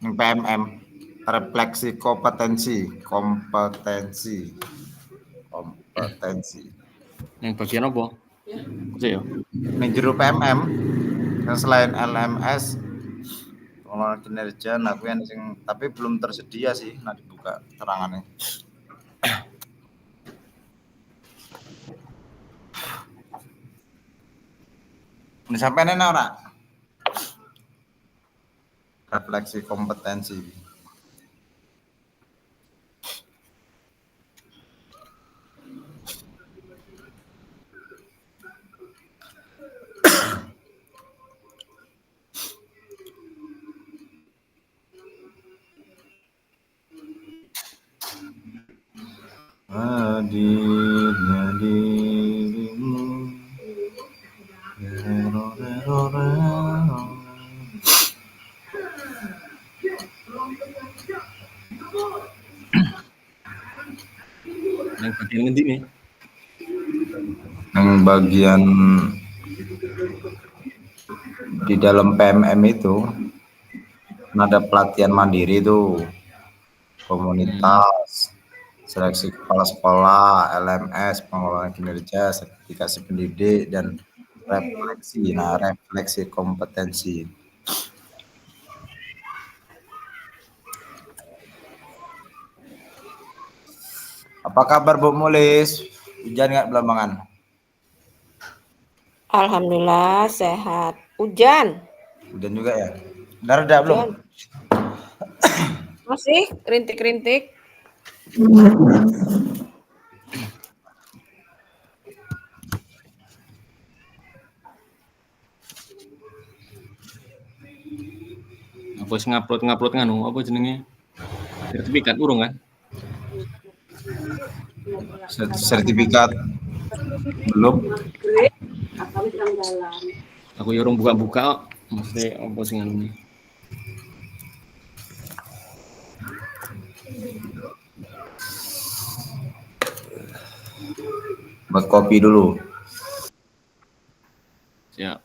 Yang PMM, refleksi kompetensi. Yang bagian apa? Ya. Yang jero PMM, yang selain LMS, pengelolaan kinerja, nah aku yang tapi belum tersedia sih, nah dibuka terangannya. Ini sampai nena ora? Refleksi kompetensi. Hadirnya dirimu. Yang bagian ngendi nih? Yang bagian di dalam PMM itu ada pelatihan mandiri tuh, komunitas, seleksi kepala sekolah, LMS, pengelolaan kinerja, sertifikasi pendidik, dan refleksi. Nah, refleksi kompetensi. Apa kabar Bu Mulis? Hujan nggak Belambangan? Alhamdulillah sehat. Hujan. Hujan juga ya? Udah reda belum? Hujan. Masih rintik-rintik. Apa sih ngupload nganu apa jenenge? Sertifikat urung kan? Sertifikat belum. Aku ya urung buka-buka kok. Mesti apa sing nganu nih? Buat kopi dulu. Siap.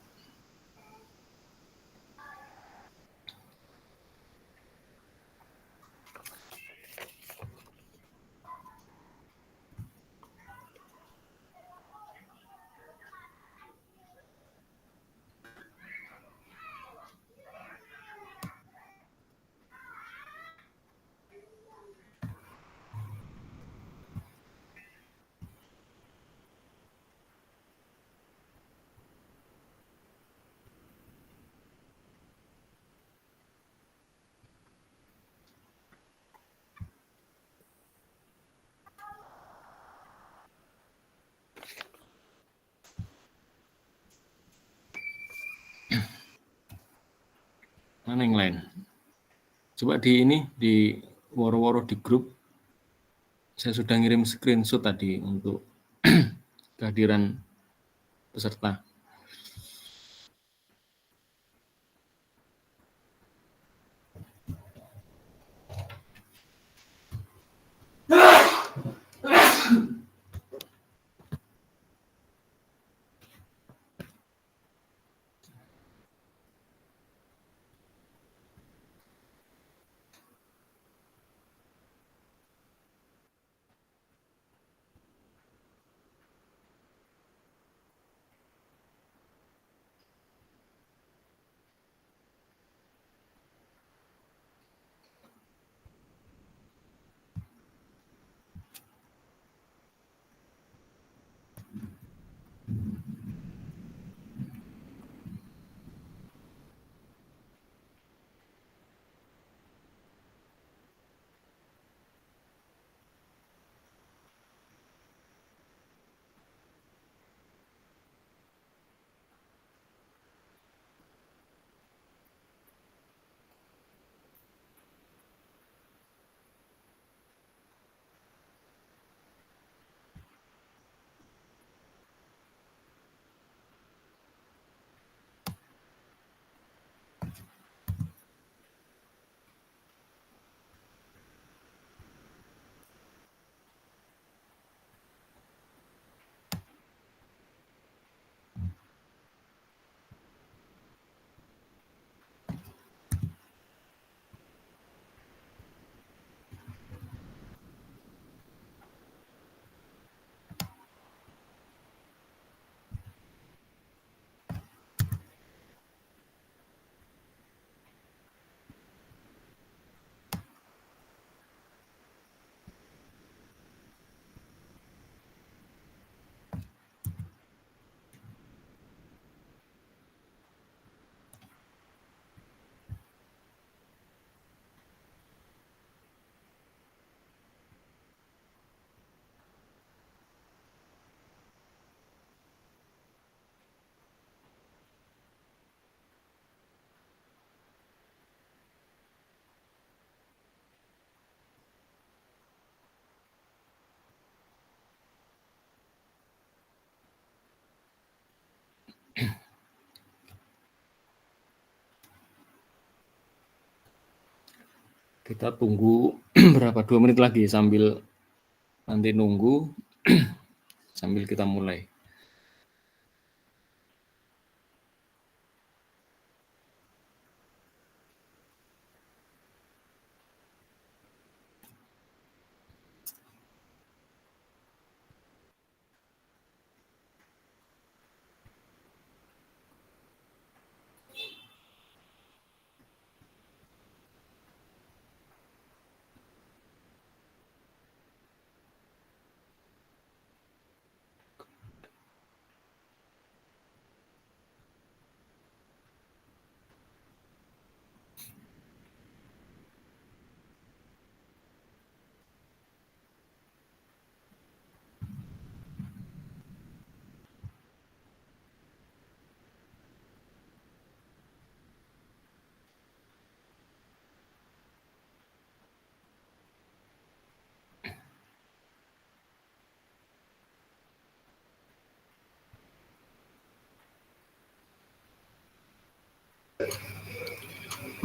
Mana yang lain? Coba di ini, di woro-woro di grup. Saya sudah ngirim screenshot tadi untuk kehadiran peserta. Kita tunggu berapa 2 menit lagi sambil nanti nunggu sambil kita mulai.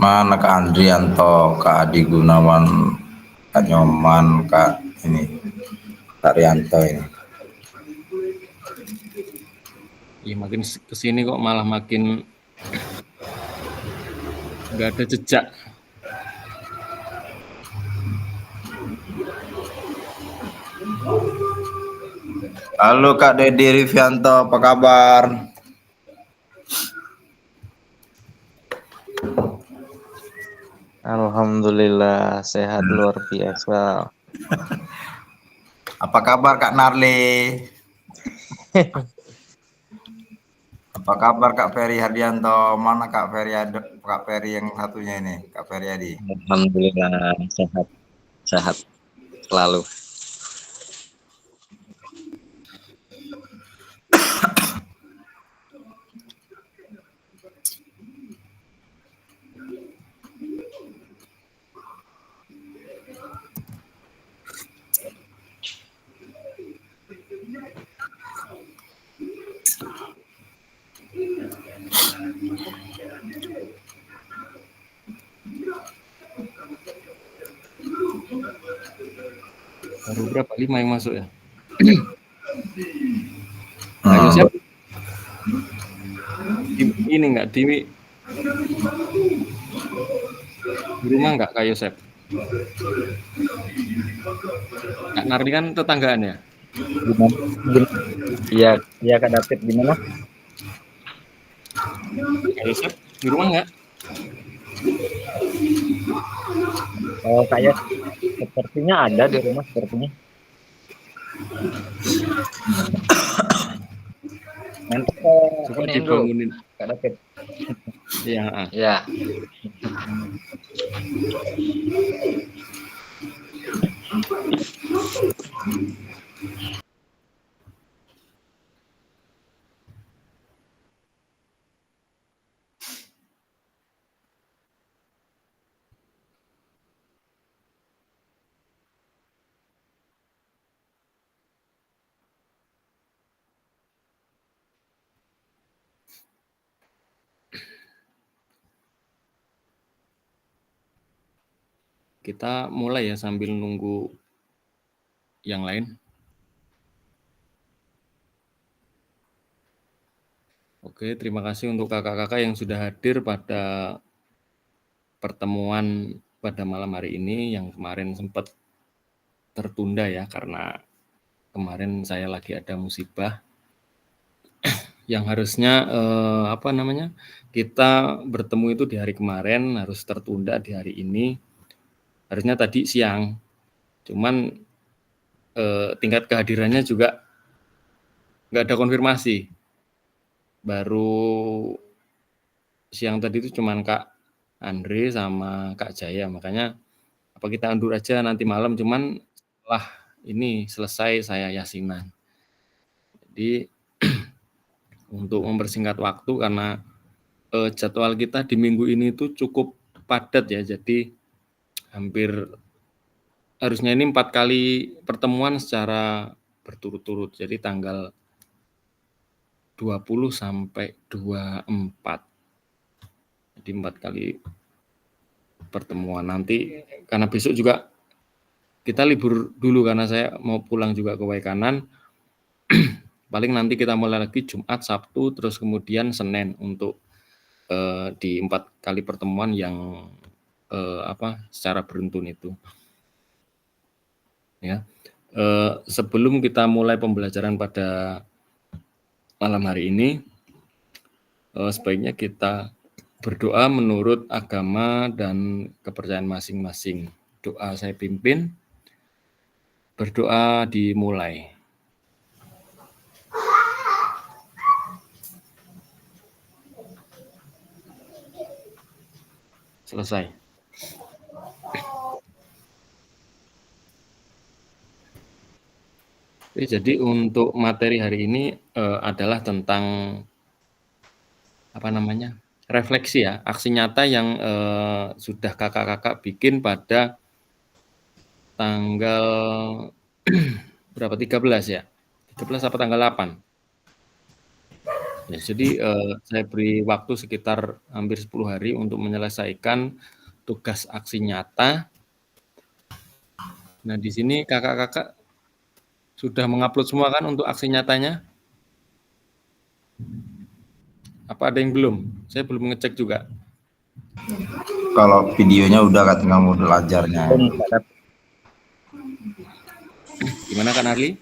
Mana Kak Andrianto, Kak Adi Gunawan, Kak Nyoman, Kak ini, Kak Rianto ini. Ya makin kesini kok malah makin nggak ada jejak. Halo Kak Dedi Rivianto, apa kabar? Alhamdulillah sehat luar biasa. Apa kabar Kak Narli? Apa kabar Kak Ferry Hardianto? Mana Kak Ferry yang satunya ini, Kak Ferry Hadi? Alhamdulillah sehat selalu. Baru berapa? 5 yang masuk ya? Ayo siap. Ini enggak di rumah enggak Kak Yosep? Kak Nardi kan tetanggaan ya? Iya Kak David gimana? Kak Yosep di rumah enggak? Oh kayak sepertinya ada di rumah sepertinya. Nanti Coba ini dibangunin. Kak David. Iya. Ya. Kita mulai ya sambil nunggu yang lain. Oke, terima kasih untuk kakak-kakak yang sudah hadir pada pertemuan pada malam hari ini yang kemarin sempat tertunda ya karena kemarin saya lagi ada musibah yang harusnya kita bertemu itu di hari kemarin harus tertunda di hari ini. Harusnya tadi siang. Cuman tingkat kehadirannya juga nggak ada konfirmasi. Baru siang tadi itu cuman Kak Andre sama Kak Jaya, makanya apa kita undur aja nanti malam, cuman setelah ini selesai saya yasinan. Jadi untuk mempersingkat waktu karena jadwal kita di minggu ini itu cukup padat ya, jadi hampir harusnya ini 4 kali pertemuan secara berturut-turut, jadi tanggal 20 sampai 24. Jadi 4 kali pertemuan. Nanti karena besok juga kita libur dulu karena saya mau pulang juga ke Waikanan. Paling nanti kita mulai lagi Jumat, Sabtu, terus kemudian Senin untuk di 4 kali pertemuan yang secara beruntun itu. Ya. Sebelum kita mulai pembelajaran pada malam hari ini, sebaiknya kita berdoa menurut agama dan kepercayaan masing-masing. Doa saya pimpin, berdoa dimulai. Selesai. Oke, jadi untuk materi hari ini adalah tentang refleksi ya, aksi nyata yang sudah kakak-kakak bikin pada tanggal berapa? 13 ya? 13 apa tanggal 8? Ya, jadi saya beri waktu sekitar hampir 10 hari untuk menyelesaikan tugas aksi nyata. Nah, di sini kakak-kakak sudah mengupload semua kan untuk aksi nyatanya? Apa ada yang belum? Saya belum ngecek juga. Kalau videonya udah, Kak, tinggal modul ajarnya. Gimana kan Arli?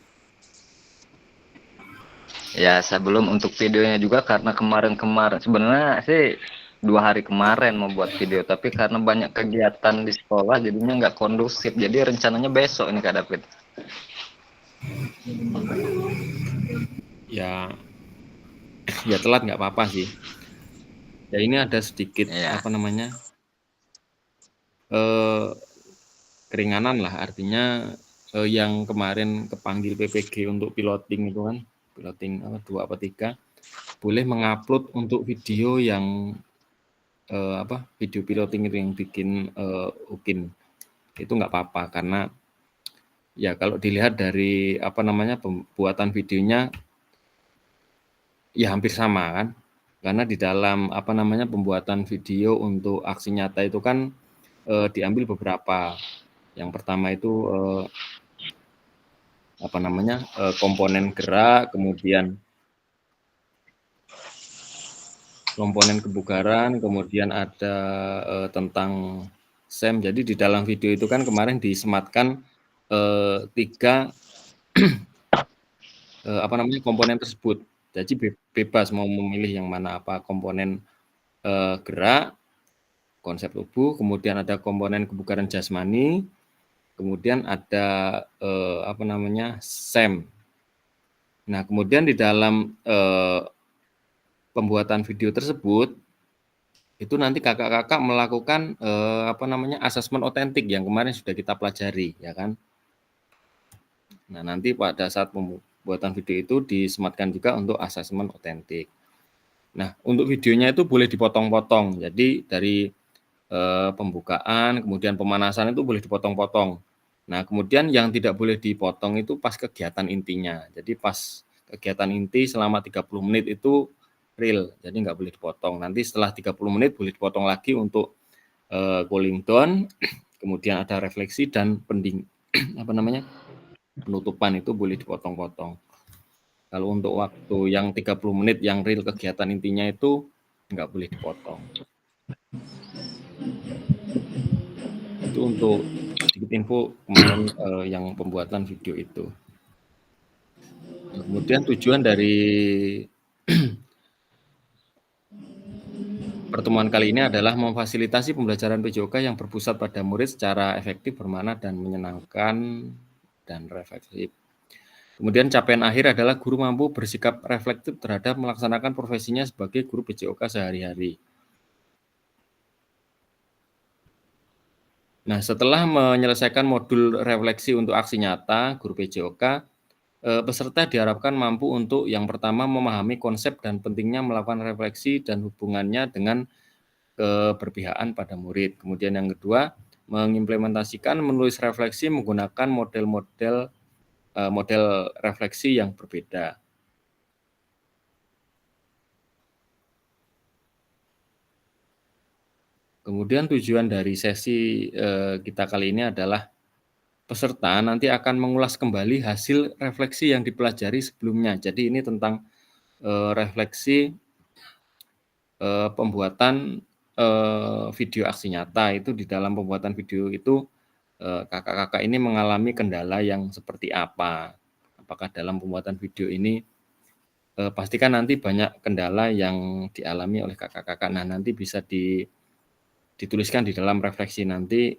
Ya, sebelum untuk videonya juga karena kemarin sebenarnya sih 2 hari kemarin mau buat video, tapi karena banyak kegiatan di sekolah jadinya nggak kondusif. Jadi rencananya besok ini Kak David. Ya telat nggak apa-apa sih. Ya ini ada sedikit keringanan lah, artinya yang kemarin kepanggil PPG untuk piloting itu kan, piloting 2 apa 3, boleh mengupload untuk video yang video piloting itu yang bikin UKIN. Itu nggak apa-apa karena ya kalau dilihat dari pembuatan videonya ya hampir sama kan, karena di dalam pembuatan video untuk aksi nyata itu kan diambil beberapa. Yang pertama itu komponen gerak, kemudian komponen kebugaran, kemudian ada tentang SEM. Jadi di dalam video itu kan kemarin disematkan 3 komponen tersebut. Jadi bebas mau memilih yang mana, apa komponen gerak, konsep tubuh, kemudian ada komponen kebugaran jasmani, kemudian ada SEM. Nah, kemudian di dalam pembuatan video tersebut itu nanti kakak-kakak melakukan asesmen otentik yang kemarin sudah kita pelajari, ya kan? Nah, nanti pada saat pembuatan video itu disematkan juga untuk asesmen otentik. Nah, untuk videonya itu boleh dipotong-potong. Jadi dari pembukaan, kemudian pemanasan itu boleh dipotong-potong. Nah, kemudian yang tidak boleh dipotong itu pas kegiatan intinya. Jadi pas kegiatan inti selama 30 menit itu real, jadi nggak boleh dipotong. Nanti setelah 30 menit boleh dipotong lagi untuk cooling down, kemudian ada refleksi dan penutupan itu boleh dipotong-potong. Kalau untuk waktu yang 30 menit yang real kegiatan intinya itu nggak boleh dipotong. Itu untuk sedikit info kemarin yang pembuatan video itu. Kemudian tujuan dari pertemuan kali ini adalah memfasilitasi pembelajaran PJOK yang berpusat pada murid secara efektif, bermakna dan menyenangkan dan refleksif. Kemudian capaian akhir adalah guru mampu bersikap reflektif terhadap melaksanakan profesinya sebagai guru PJOK sehari-hari. Nah, setelah menyelesaikan modul refleksi untuk aksi nyata guru PJOK, peserta diharapkan mampu untuk yang pertama memahami konsep dan pentingnya melakukan refleksi dan hubungannya dengan keberpihakan pada murid. Kemudian yang kedua, mengimplementasikan menulis refleksi menggunakan model refleksi yang berbeda. Kemudian tujuan dari sesi kita kali ini adalah peserta nanti akan mengulas kembali hasil refleksi yang dipelajari sebelumnya. Jadi ini tentang refleksi pembuatan video aksi nyata. Itu di dalam pembuatan video itu kakak-kakak ini mengalami kendala yang seperti apa. Apakah dalam pembuatan video ini pastikan nanti banyak kendala yang dialami oleh kakak-kakak. Nah, nanti bisa dituliskan di dalam refleksi. Nanti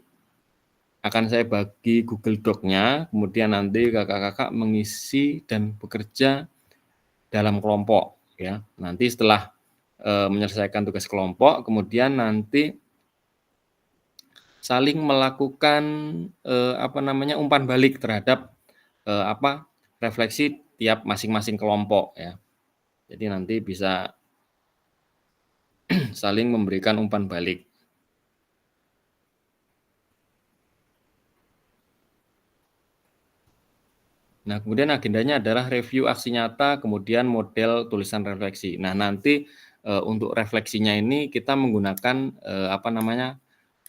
akan saya bagi Google Doc-nya, kemudian nanti kakak-kakak mengisi dan bekerja dalam kelompok. Ya, nanti setelah menyelesaikan tugas kelompok, kemudian nanti saling melakukan umpan balik terhadap refleksi tiap masing-masing kelompok, ya. Jadi nanti bisa saling memberikan umpan balik. Nah, kemudian agendanya adalah review aksi nyata, kemudian model tulisan refleksi. Nah, nanti untuk refleksinya ini kita menggunakan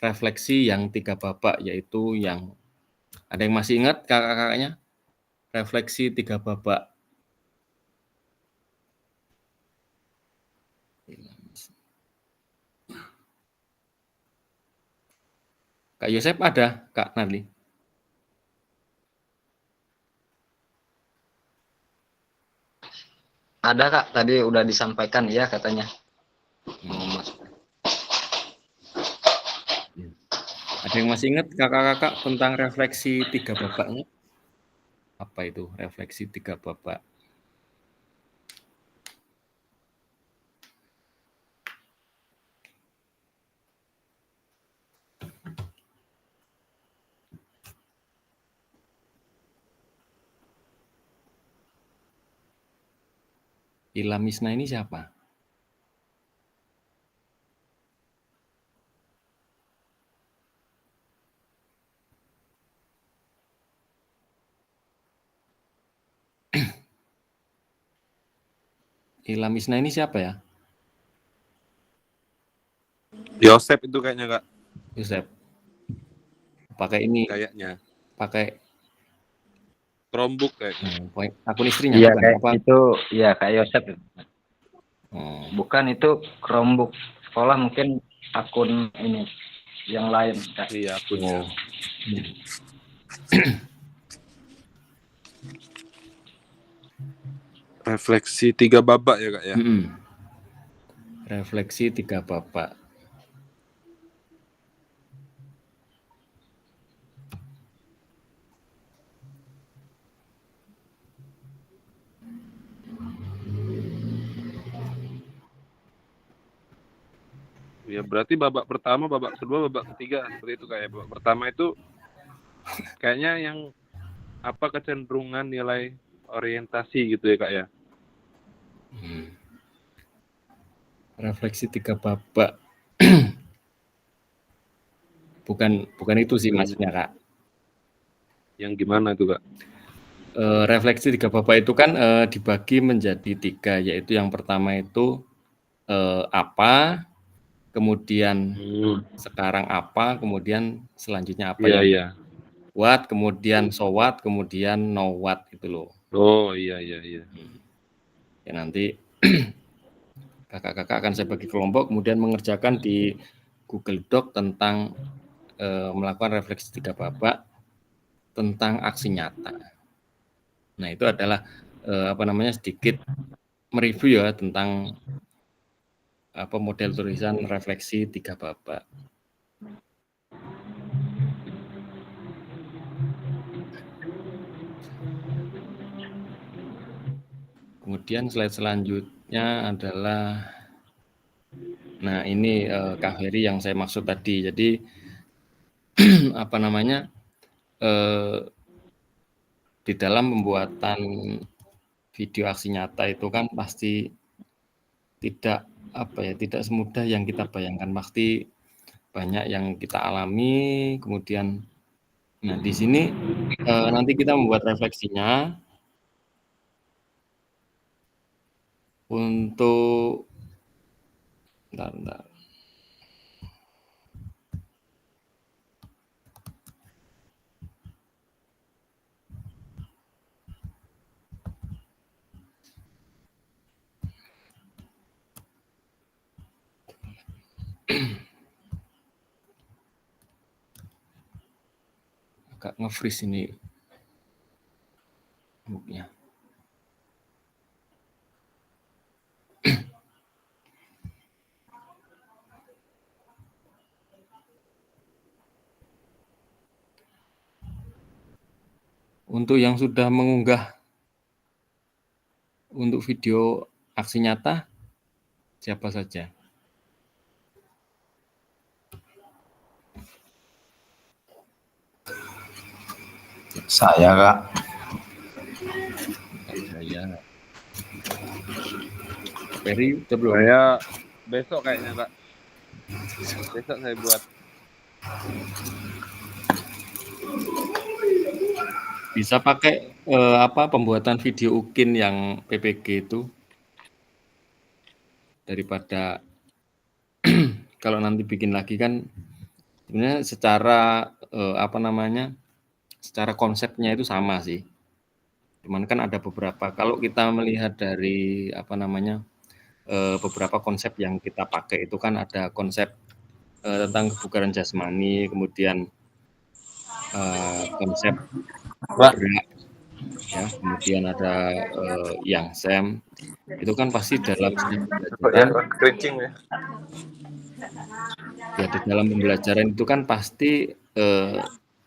refleksi yang 3 babak, yaitu yang ada yang masih ingat kakak-kakaknya? Refleksi 3 babak. Kak Yosep ada, Kak Narli? Ada Kak, tadi udah disampaikan ya katanya. Ada yang masih ingat kakak-kakak tentang refleksi 3 babaknya? Apa itu refleksi 3 babak? Ilamisna ini siapa? Ilamisna ini siapa ya? Yosep itu kayaknya Kak. Yosep. Pakai ini. Kayaknya. Pakai Chromebook kayaknya. Akun istrinya Iya, bukan kayak apa? itu, ya Kak Yosep. Bukan itu Chromebook sekolah, mungkin akun ini yang lain Kak. Iya, akunnya. Refleksi 3 babak ya Kak ya? Refleksi 3 babak. Ya berarti babak pertama, babak kedua, babak ketiga seperti itu kayak babak pertama itu kayaknya yang kecenderungan nilai orientasi gitu ya Kak ya. Refleksi 3 babak. bukan itu sih maksudnya Kak. Yang gimana itu Kak? Refleksi 3 babak itu kan dibagi menjadi 3, yaitu yang pertama itu apa, kemudian sekarang apa, kemudian selanjutnya apa Iya. What, kemudian so what, kemudian no what itu loh. Oh iya. Ya nanti kakak-kakak akan saya bagi kelompok, kemudian mengerjakan di Google Doc tentang melakukan refleksi 3 babak tentang aksi nyata. Nah itu adalah sedikit mereview ya tentang model tulisan refleksi 3 babak. Kemudian slide selanjutnya adalah, nah ini Kak Heri yang saya maksud tadi. Jadi di dalam pembuatan video aksi nyata itu kan pasti tidak semudah yang kita bayangkan. Pasti banyak yang kita alami. Kemudian, nah di sini nanti kita membuat refleksinya untuk Agak nge-freeze ini booknya. Untuk yang sudah mengunggah untuk video aksi nyata, siapa saja? Saya, Kak. Kak Jaya. Ferry udah belum? Saya besok kayaknya Kak. Besok saya buat. Bisa pakai pembuatan video UKIN yang PPG itu daripada kalau nanti bikin lagi kan sebenarnya secara secara konsepnya itu sama sih. Cuman kan ada beberapa kalau kita melihat dari beberapa konsep yang kita pakai itu kan ada konsep tentang kebugaran jasmani, kemudian konsep gerak, ya, kemudian ada yang SEM itu kan pasti dalam pembelajaran ya di dalam pembelajaran itu kan pasti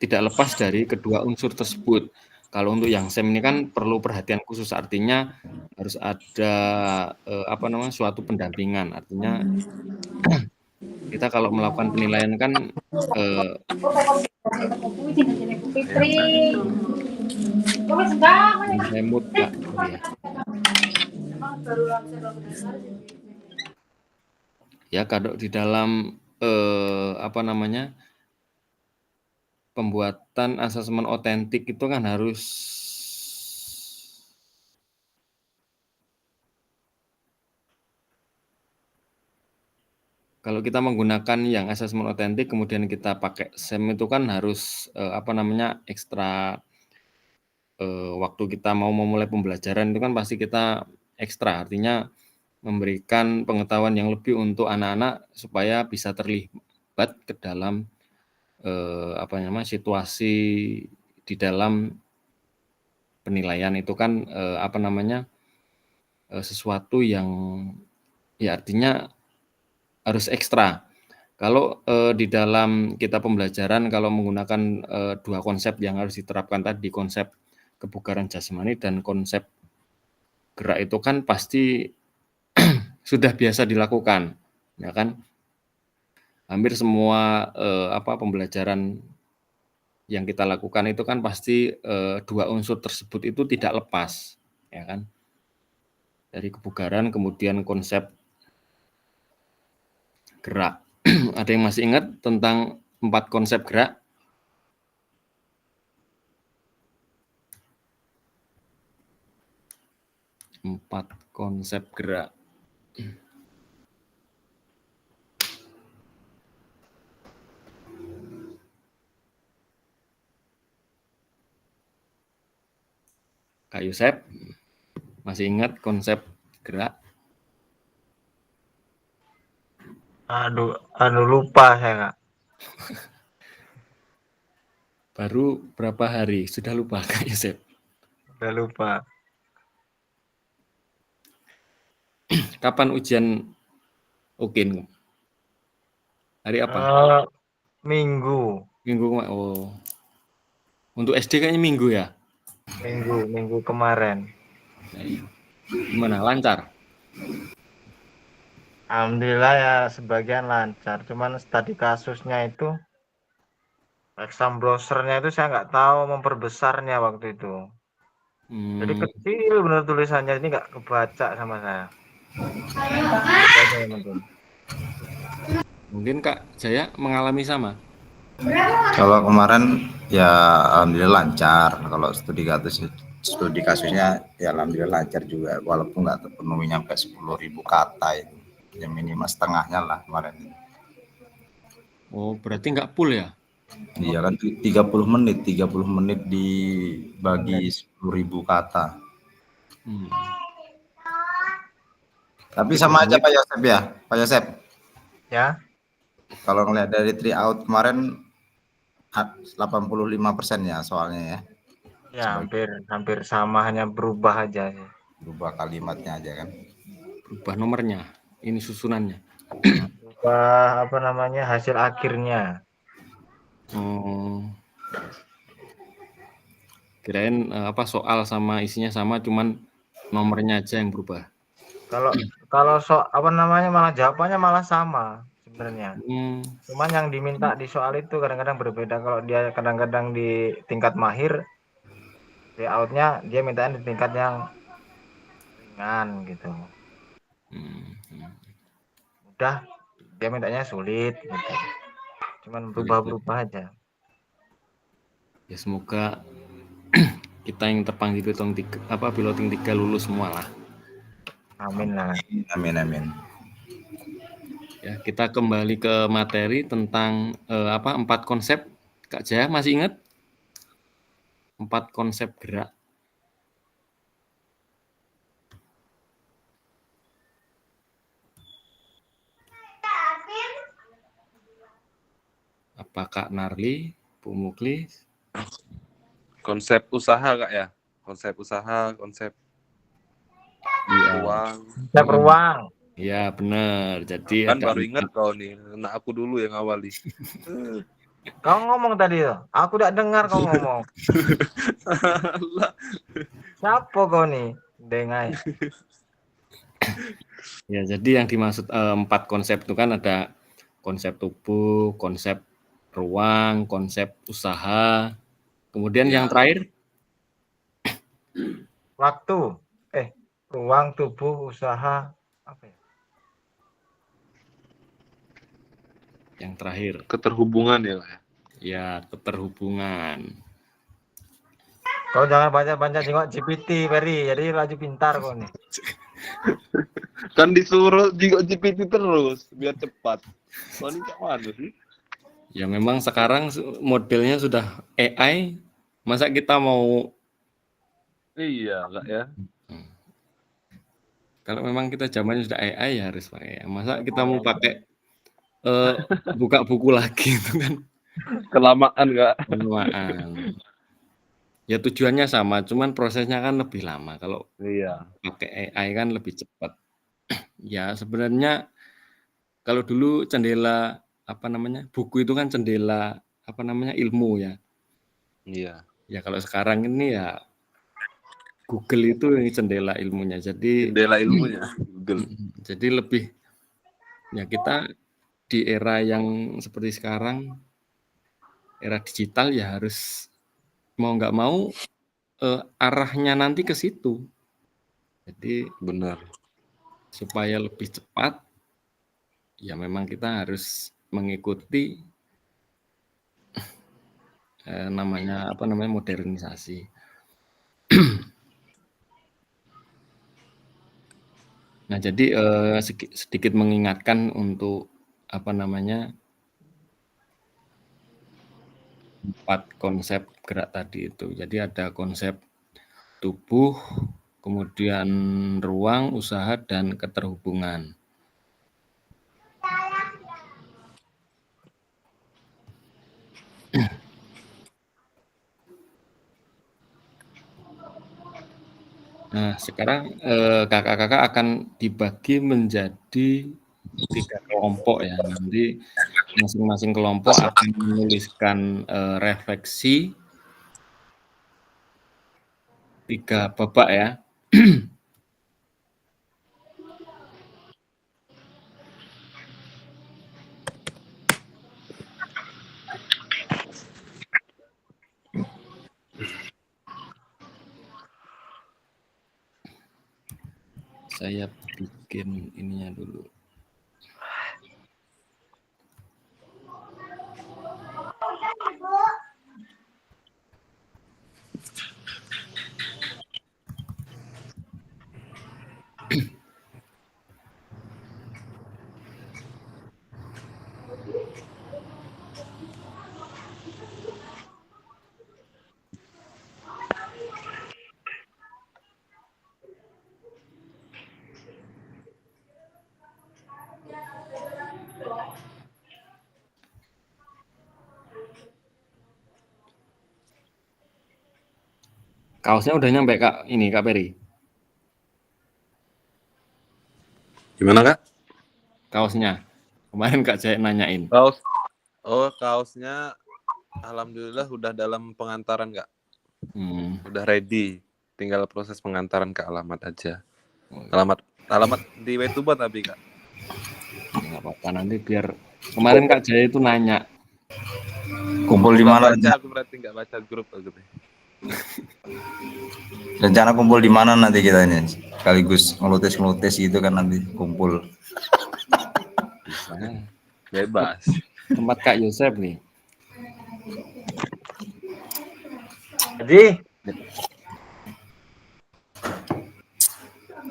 tidak lepas dari kedua unsur tersebut. Kalau untuk yang SEM ini kan perlu perhatian khusus, artinya harus ada suatu pendampingan, artinya kita kalau melakukan penilaian kan mood Kak. Ya kalau di dalam pembuatan asesmen otentik itu kan harus kalau kita menggunakan yang asesmen otentik kemudian kita pakai SEM itu kan harus ekstra waktu kita mau memulai pembelajaran itu kan pasti kita ekstra, artinya memberikan pengetahuan yang lebih untuk anak-anak supaya bisa terlibat ke dalam situasi di dalam penilaian itu kan sesuatu yang ya artinya harus ekstra. Kalau di dalam kita pembelajaran kalau menggunakan dua konsep yang harus diterapkan tadi, konsep kebugaran jasmani dan konsep gerak itu kan pasti sudah biasa dilakukan, ya kan? Hampir semua pembelajaran yang kita lakukan itu kan pasti dua unsur tersebut itu tidak lepas, ya kan? Dari kebugaran kemudian konsep gerak. Ada yang masih ingat tentang 4 konsep gerak? Empat konsep gerak. Kak Yusef, masih ingat konsep gerak? Aduh lupa saya Kak. Baru berapa hari sudah lupa Kak Yusef? Udah lupa. Kapan ujian UKIN? Hari apa? Minggu. Minggu. Oh. Untuk SD kayaknya minggu ya? Minggu kemarin. Gimana? Lancar? Alhamdulillah ya sebagian lancar. Cuman studi kasusnya itu exam browsernya itu saya nggak tahu memperbesarnya waktu itu. Jadi kecil benar tulisannya, ini nggak kebaca sama saya. Mungkin Kak Jaya mengalami sama. Kalau kemarin ya alhamdulillah lancar. Kalau studi kasusnya ya alhamdulillah lancar juga, walaupun nggak terpenuhi sampai 10.000 kata itu. Ya minimal setengahnya lah kemarin. Oh, berarti nggak full ya? Iya kan 30 menit dibagi 10.000 kata. Tapi sama aja Pak Yosep ya, Pak Yosep. Ya. Kalau ngelihat dari three out kemarin 85% ya soalnya ya. Ya, hampir sama, hanya berubah aja sih. Berubah kalimatnya aja kan. Berubah nomornya, ini susunannya. Berubah apa namanya, hasil akhirnya. Oh. Kirain apa soal sama isinya sama, cuman nomornya aja yang berubah. Kalau apa namanya, malah jawabannya malah sama sebenarnya. Cuman yang diminta di soal itu kadang-kadang berbeda. Kalau dia kadang-kadang di tingkat mahir, layoutnya dia mintaan di tingkat yang ringan gitu. Udah dia mintanya sulit gitu. Cuman berubah-berubah aja. Ya semoga kita yang terpanggil piloting 3 lulus semua lah. Amin lah. Amin. Ya, kita kembali ke materi tentang 4 konsep. Kak Jaya masih ingat? 4 konsep gerak. Apa Kak Narli, Bu Muklis? Konsep usaha Kak ya. Konsep usaha, konsep ruang. Konsep ruang. Iya benar. Jadi Kan ada baru ingat kau nih. Nah aku dulu yang awali. Kau ngomong tadi tuh, aku tidak dengar kau ngomong. Siapa kau nih? Dengai. Ya, jadi yang dimaksud 4 konsep itu kan ada konsep tubuh, konsep ruang, konsep usaha. Kemudian yang terakhir Waktu. Ruang, tubuh, usaha, apa ya? Yang terakhir. Keterhubungan ya Kak ya. Ya, keterhubungan. Kau jangan banyak-banyak jengok GPT, Ferry. Jadi laju pintar kau nih. Kan disuruh juga GPT terus biar cepat. Kau ini kayak mana sih? Ya memang sekarang modelnya sudah AI. Masa kita mau Iya Kak ya. Kalau memang kita zamannya sudah AI ya harus pakai. Masa kita mau pakai buka buku lagi itu kan Kelamaan Kak. kelamaan. Ya tujuannya sama, cuman prosesnya kan lebih lama. Kalau pakai AI kan lebih cepat. Ya sebenarnya kalau dulu jendela buku itu kan jendela ilmu ya. Iya. Ya kalau sekarang ini ya Google itu jendela ilmunya. Jadi jendela ilmunya Google. Jadi lebih ya kita di era yang seperti sekarang, era digital ya harus mau nggak mau arahnya nanti ke situ. Jadi benar. Supaya lebih cepat, ya memang kita harus mengikuti modernisasi. Nah, jadi sedikit mengingatkan untuk 4 konsep gerak tadi itu. Jadi ada konsep tubuh, kemudian ruang, usaha, dan keterhubungan. Nah, sekarang kakak-kakak akan dibagi menjadi 3 kelompok ya. Nanti masing-masing kelompok akan menuliskan refleksi 3 babak ya. Saya bikin ininya dulu. Kaosnya udah nyampe Kak Peri. Gimana Kak? Kaosnya. Kemarin Kak Jaya nanyain. Kaosnya alhamdulillah udah dalam pengantaran Kak. Hmm. Udah ready. Tinggal proses pengantaran ke alamat aja. Oh, Alamat di Wetuba tapi Kak. nggak apa-apa nanti biar kemarin Kak Jaya itu nanya Kumpul di mana? Aku berarti nggak baca grup gitu. Rencana kumpul di mana nanti kita ini? Sekaligus ngelutis gitu kan nanti kumpul. bisa. Bebas. Tempat Kak Yosep nih. Jadi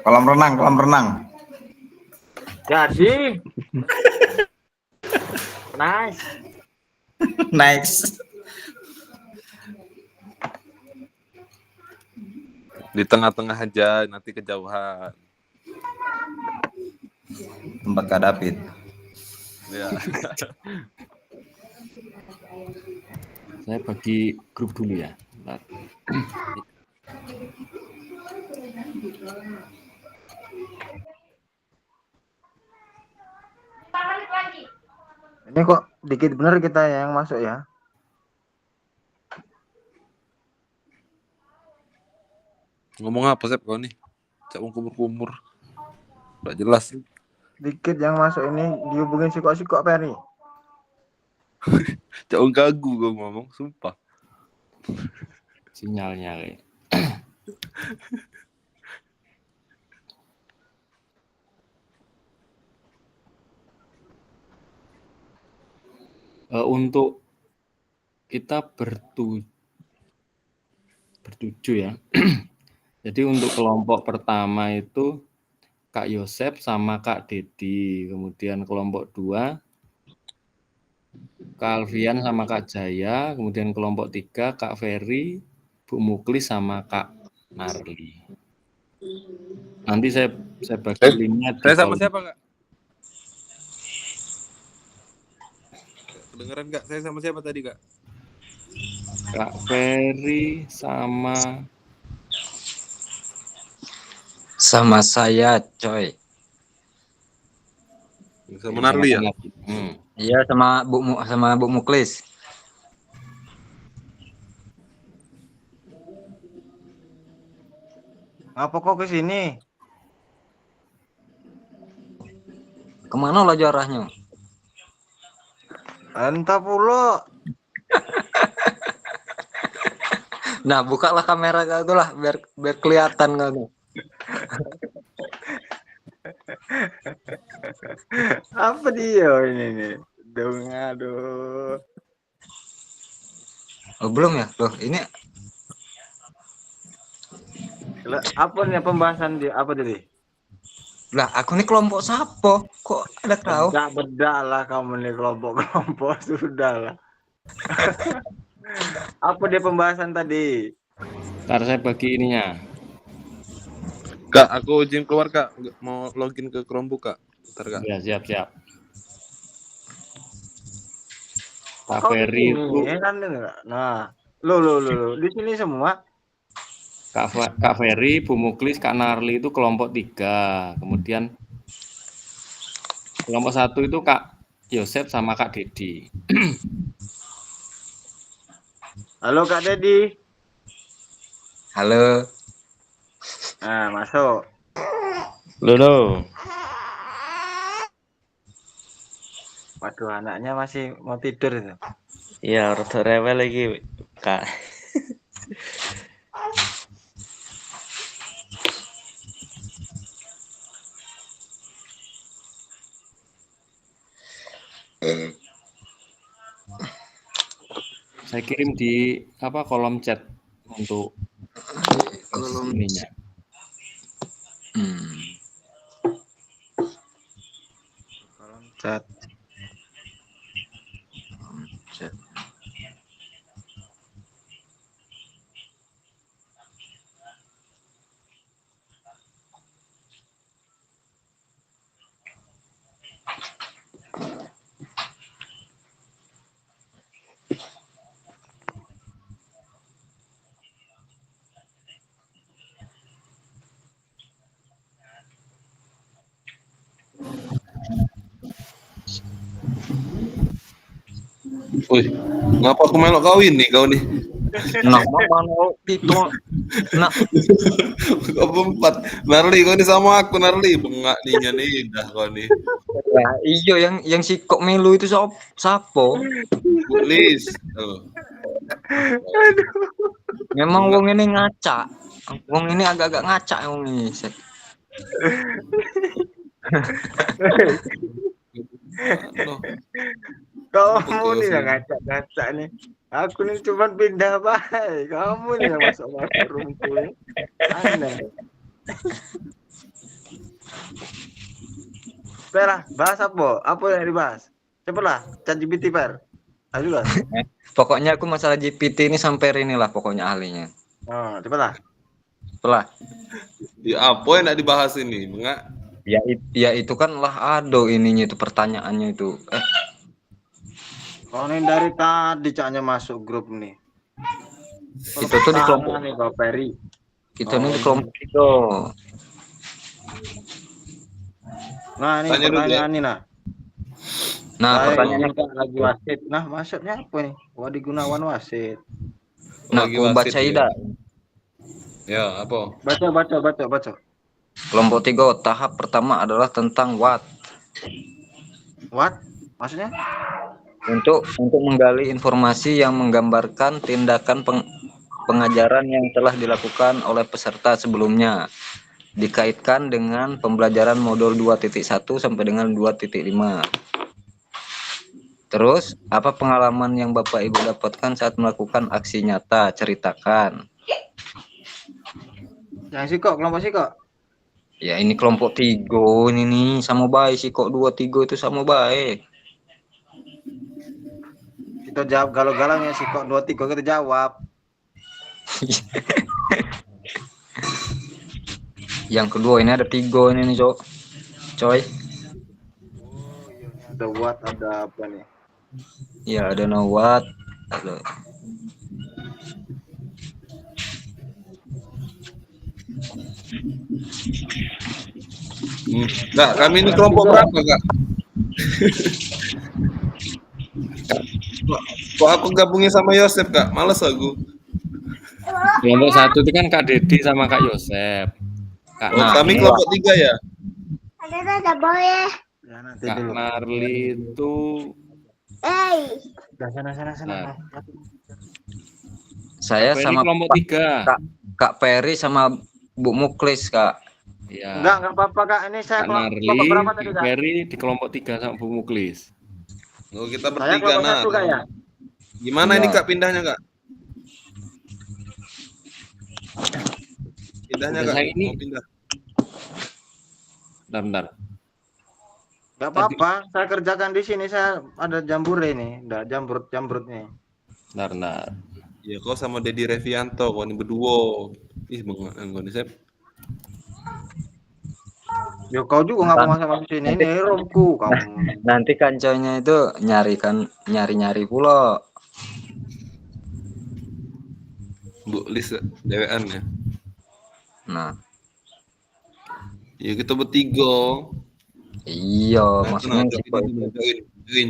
Kolam renang. Jadi nice. Next. Di tengah-tengah aja, nanti kejauhan. Tempat Kak David. Ya. Saya bagi grup dulu ya. Bentar. Ini kok dikit bener kita yang masuk ya. Ngomong apa Sep kau nih? Cak kumur-kumur. Udah jelas. Dikit yang masuk ini dihubungin sikok Peri. Cak gagu kau ngomong, sumpah. Sinyalnya kayak. Untuk kita bertujuh ya. Jadi untuk kelompok pertama itu Kak Yosep sama Kak Dedi, kemudian kelompok 2 Kak Alfian sama Kak Jaya, kemudian kelompok 3 Kak Ferry, Bu Muklis sama Kak Narli. Nanti saya bagi linknya di Saya sama kolom. siapa Kak? Kedengeran Kak? Saya sama siapa tadi Kak? Kak Ferry sama saya coy. Sama Narli ya? Iya sama Bu Muklis. Apa kok ke sini? Kemana lah arahnya? Entah pula. Nah, bukalah kamera kau tuh lah biar kelihatan kau tuh. Apa dia ini nih? Aduh. Oh, belum ya? Loh, ini Apa nih pembahasan dia? Apa tadi? lah aku nih kelompok sapo. Kok ada kau? Bedak lah kamu nih kelompok sudah lah. Apa dia pembahasan tadi? Ntar saya bagi ininya. Kak, aku izin keluar Kak. Mau login ke Chromebook Kak. Ntar Kak. Ya, siap. Kak Kau Ferry di itu sini kan enggak? Nah, lo di sini semua. Kak Ferry, Bu Muklis, Kak Narli itu kelompok 3. Kemudian kelompok 1 itu Kak Yosep sama Kak Dedi. Halo Kak Dedi. Halo. Nah, masuk. Loh. Waduh, anaknya masih mau tidur itu. Iya, rada rewel lagi, Kak. Saya kirim di kolom chat untuk ininya. Kolom chat. Wih, ngapa aku melok kawin nih kau nih? Nah, mana itu nak Kau empat. Narli kau nih sama aku Narli. Bengak ninya nih dah kau nih. ya, iyo yang si kok Melu itu sapo? Bu Lis. Oh. Memang wong ini ngaca. Wong ini agak-agak ngaca wong ini. Set. No. Kamu nih yang ngaca-ngaca nih. Aku nih cuma pindah baik. Kamu nih yang masuk rumput. Aneh. Perah, bahas apa? Apa yang dibahas? Cepatlah, ChatGPT per. Ayo lah. Pokoknya aku masalah GPT ini sampai ini lah pokoknya ahlinya. Oh, cepatlah. Setelah Ya apa yang nak dibahas ini? Bengak. ya itu kan lah ado ininya itu pertanyaannya itu. Oh, ini dari tadi caknya masuk grup nih. Kita tuh di kelompok nih Pak Peri. kita nih di kelompok itu. Nah, ini Tanya dulu, pertanyaan nih nah. Nah, pertanyaannya kan lagi wasit. Nah, maksudnya apa nih? Wadi Gunawan wasit. nah Lagi aku wasit baca ya. ida. Ya, apa? Baca. Kelompok 3 tahap pertama adalah tentang what. What? Maksudnya? Untuk menggali informasi yang menggambarkan tindakan pengajaran yang telah dilakukan oleh peserta sebelumnya dikaitkan dengan pembelajaran modul 2.1 sampai dengan 2.5. Terus, apa pengalaman yang Bapak Ibu dapatkan saat melakukan aksi nyata? Ceritakan. Yang sih kok, kelompok sih kok. Ya, ini kelompok 3 ini nih sama baik sih kok 2-3 itu sama baik. Kita jawab galau-galaunya sih kok 2-3 kita jawab. Yang kedua ini ada 3 ini nih, coy. Ada what, ada apa nih? Ya, ada know what. Ada. Kak, kami ini kelompok berapa, Kak? Kok aku gabungin sama Yosep, Kak? Males aku. Kelompok 1 itu kan Kak Dedi sama Kak Yosep. Kak Oh, kami kelompok 3 ya? Ya nanti Kak dulu. Narli itu Dah sana. Nah. Saya Ferry sama kelompok 3. Kak Peri sama Bu Muklis, Kak. Ya. Enggak apa-apa Kak. Ini saya Kak Narli, kelompok berapa tadi Kak Kak? Ferry di kelompok 3 sama Bu Muklis. Oh, kita Saya bertiga, kelompok nah. 1 Kak ya? Gimana Ya. ini, Kak, pindahnya, Kak? Pindahnya, Udah Kak. saya ini. Mau pindah. Bentar. Enggak apa-apa. Saya kerjakan di sini. Saya ada jambure ini. Enggak jambrut nih. Bentar. Ya, kau sama Dedi Revianto, kau ini berdua. Ih, bengak kau ini, Sep. Yo kau juga ngapa masuk sini? Ini romku kamu. Nanti kanconya itu nyari pula. Bu Lis dewean ya. Nah, Ya, kita bertiga. iya Nah, maksudnya kenapa si Kok ini itu. join?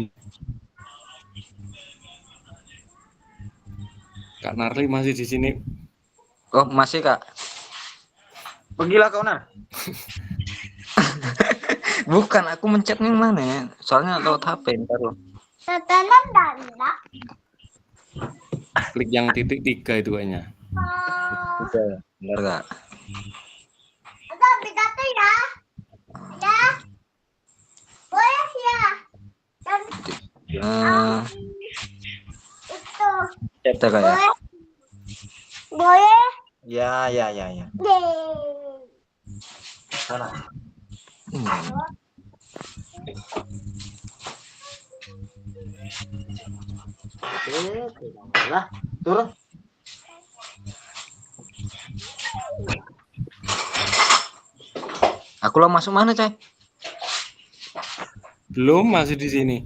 Kak Narli masih di sini. Oh, masih, Kak. Pergilah kau nah. Bukan, aku mencet yang mana ya? Soalnya lewat HP ntar lo. Klik yang titik 3 itu kayaknya. Udah, benar, Kak. Nah, chat ya, Kak ya? Ya. Sana. Lah, turun. Aku lo masuk mana, Cai? Belum, masih di sini.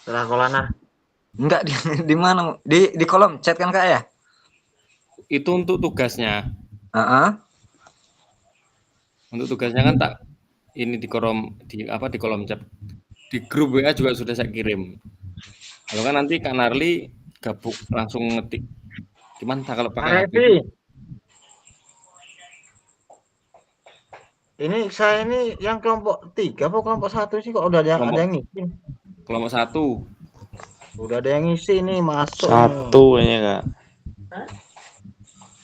Setelah kolanar. Enggak, di mana? Di kolom chat kan, Kak ya? Itu untuk tugasnya. Heeh. Untuk tugasnya kan tak ini di kolom chat. Di grup WA juga sudah saya kirim. Kalau kan nanti Kak Narli gabung langsung ngetik. Gimana kalau pakai HP? Revi, ini saya ini yang kelompok 3 apa kelompok 1 sih, kok udah ada yang ngisi? Kelompok 1. Udah ada yang ngisi nih, masuk. 1 kayaknya Kak.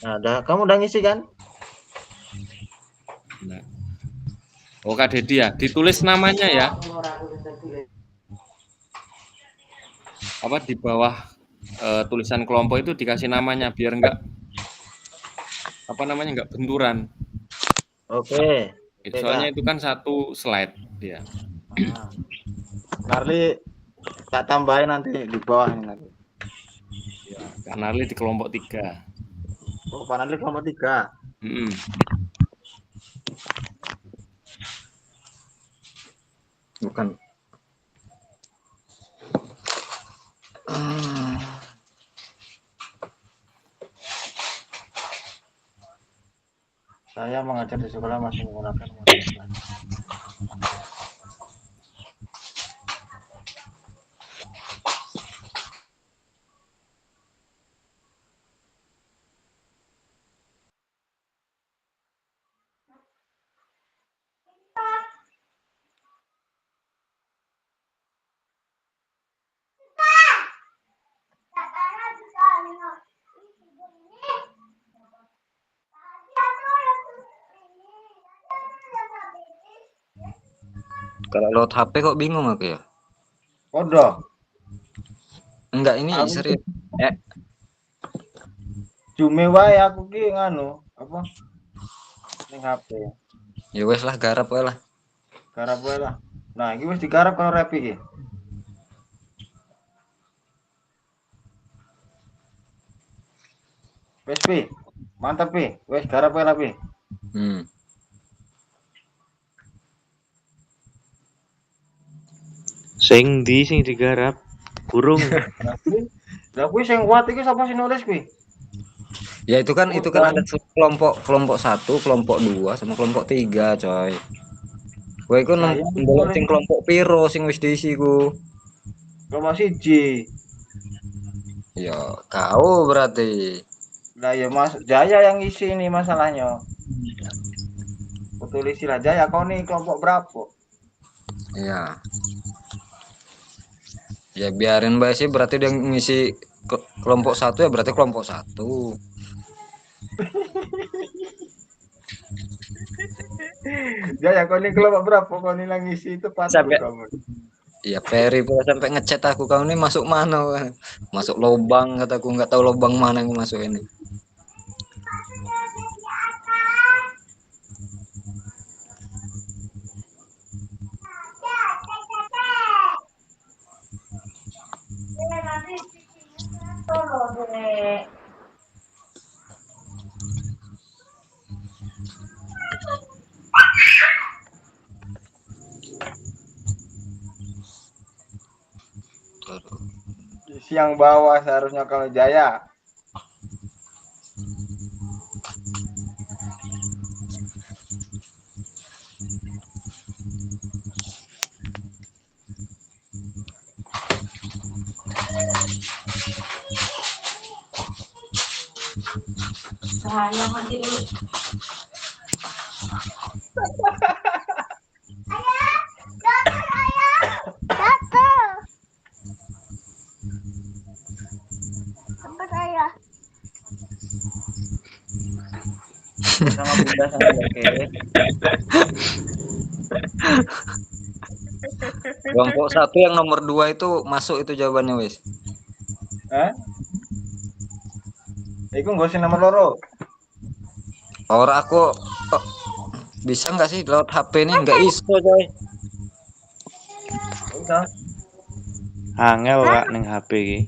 Nah, kamu udah ngisi kan? Nah. Oh Kak Dedi ya, ditulis namanya ya. Apa di bawah tulisan kelompok itu dikasih namanya biar enggak enggak benturan. Oke. Soalnya itu kan satu slide dia. Narli tak tambahin nanti di bawah ini nanti. Ya, Kak Narli di kelompok 3. Oh, Pak Narli kelompok 3. Bukan. Saya mengajar di sekolah masih menggunakan Kalau load HP kok bingung aku ya? Podo. Enggak, ini serius. Jume wae aku ki nganu, apa? Ning HP. Ya wes lah, garap wae lah. Garap wae lah. Nah, iki wis digarap kalau Repi iki. Wes Pi. Mantap Pi. Wes garap wae lah Pi. Sing digarap burung. Lah kuwi sing kuat iki sapa sing nulis kuwi? Ya itu kan ada kelompok 1, kelompok 2 sama kelompok 3, coy. Kowe iku ndelok sing kelompok piro sing wis diisi ku? Kelompok 1. Ya, kau berarti. Lah ya Mas Jaya yang isi ini masalahnya. Tulis lah Jaya, kau nih kelompok berapa? Iya. Ya biarin Mbak sih, berarti dia ngisi kelompok 1 ya berarti kelompok 1. Jaya, kau nih kelompok berapa? Kau nih yang ngisi itu Sampai kamu. Iya, Peri sampai ngechat aku, kau ini masuk mana? Masuk lubang, kataku, nggak tahu lubang mana yang masuk ini. Yang bawah seharusnya kalau Jaya. Saya mati dulu. Sama Bunda sama oke. Kelompok 1 yang nomor 2 itu masuk itu jawabannya wis. Iku nggak sih nomor loro. Orang aku bisa nggak sih load HP ini nggak iso coy. Udah. Angel Kak ning HP iki.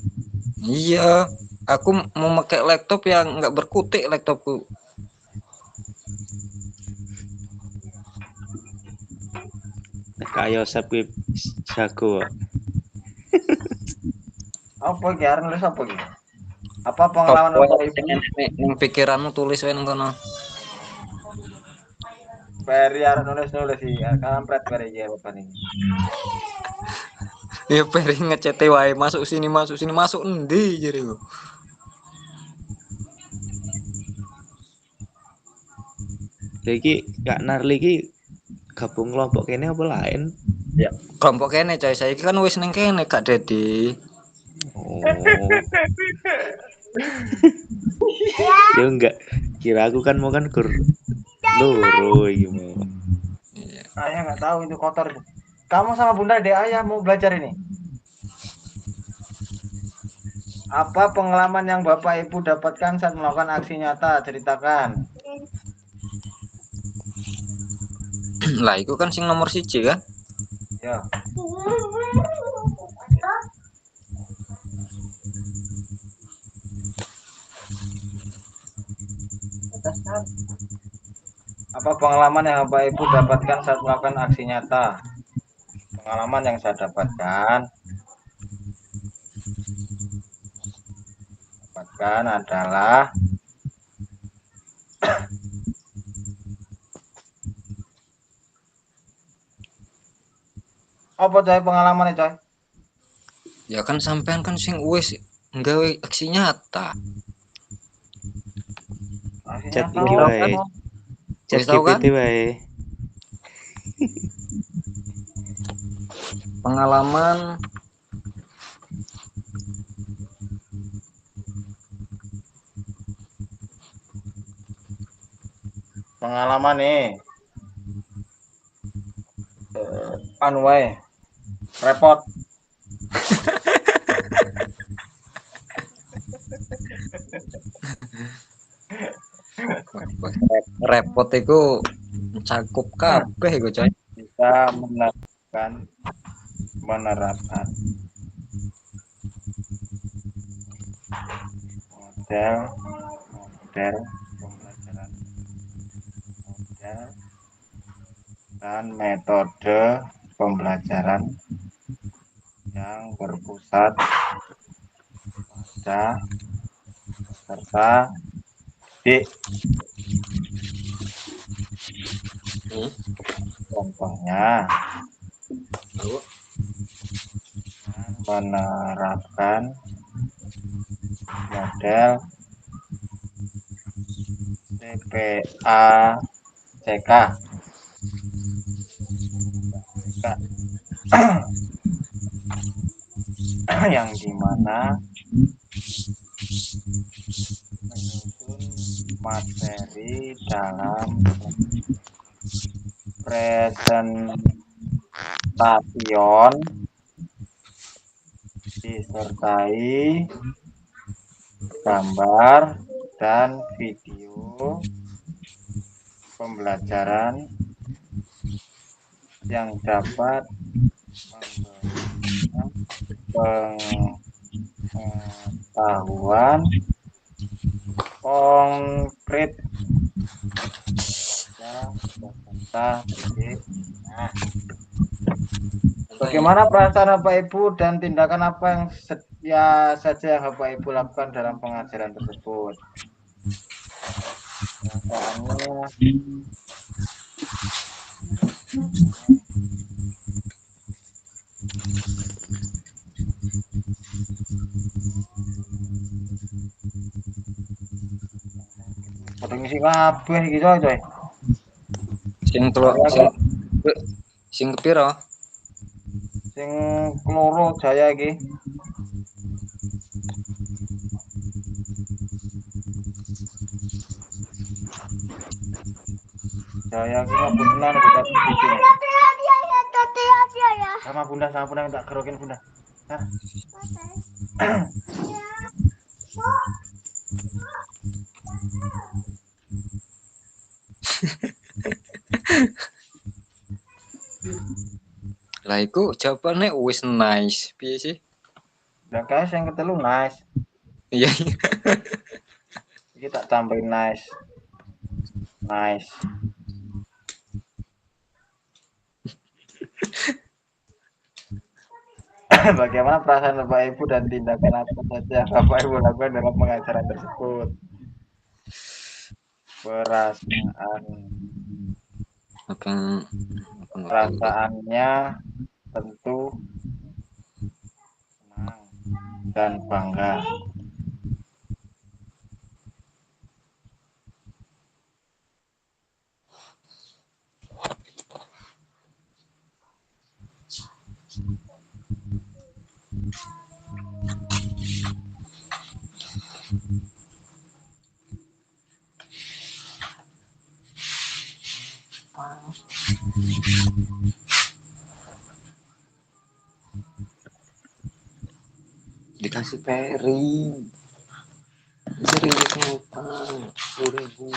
Iya, aku mau pakai laptop yang nggak berkutik laptopku. Kak Yosep kuwi jago. Apa iki arep nulis apa iki? Apa pengalaman Bapak Ibu? Ning pikiranmu tulis wae nang kono. Peri arep nulis sih, kampret Peri iki Bapak ini. Ya pering ngechat wae masuk sini masuk endi jariku. Lagi Kak Narli iki gabung kelompok kene apa lain? Ya, kelompok kene coy. Saiki kan wis ning kene Kak Dedi. Oh. Ya enggak. Kira aku kan mau kan gur loro iki mau. Iya. Ayah nggak tahu itu kotor. Kamu sama Bunda Dek Ayah mau belajar ini? Apa pengalaman yang Bapak Ibu dapatkan saat melakukan aksi nyata? Ceritakan. Lah iku kan sing nomor 1 kan? Ya. Apa pengalaman yang Bapak Ibu dapatkan saat melakukan aksi nyata? Pengalaman yang saya dapatkan adalah apa coy pengalamannya coy? Ya kan sampean kan sing wis nggawe aksi nyata. Aksi Chat nyata iki apa? wae. Chat Wis tau kan? GPT wae. Pengalaman Pengalaman nih. Anu wae. Repot. repot iku mencakup kabeh iku coy. Bisa menerapkan model pembelajaran model dan metode pembelajaran yang berpusat pada peserta didik. Contohnya menerapkan model CPA-CK yang dimana menyusun materi dalam presentasi disertai gambar dan video pembelajaran yang dapat memberikan pengetahuan konkret peserta didik. Nah, bagaimana perasaan Bapak Ibu dan tindakan apa yang saja yang Bapak Ibu lakukan dalam pengajaran tersebut? Perasaannya Padha ngisi kabeh iki coy. Sing telu sing kepiro? Sing keloro Jaya iki. Jaya iki ngapunten buat bikin. Sama Bunda tak gerokin Bunda. Nah. Lah iku jawabane wis nice. Piye sih? Lah guys yang ketelu nice. Iya. Iki tak tambahin nice. Nice. Bagaimana perasaan Bapak Ibu dan tindakan apa saja yang Bapak Ibu lakukan dalam pengajaran tersebut? Perasaannya tentu dan bangga. Dikasih pairing. Serius ngutang 10.000.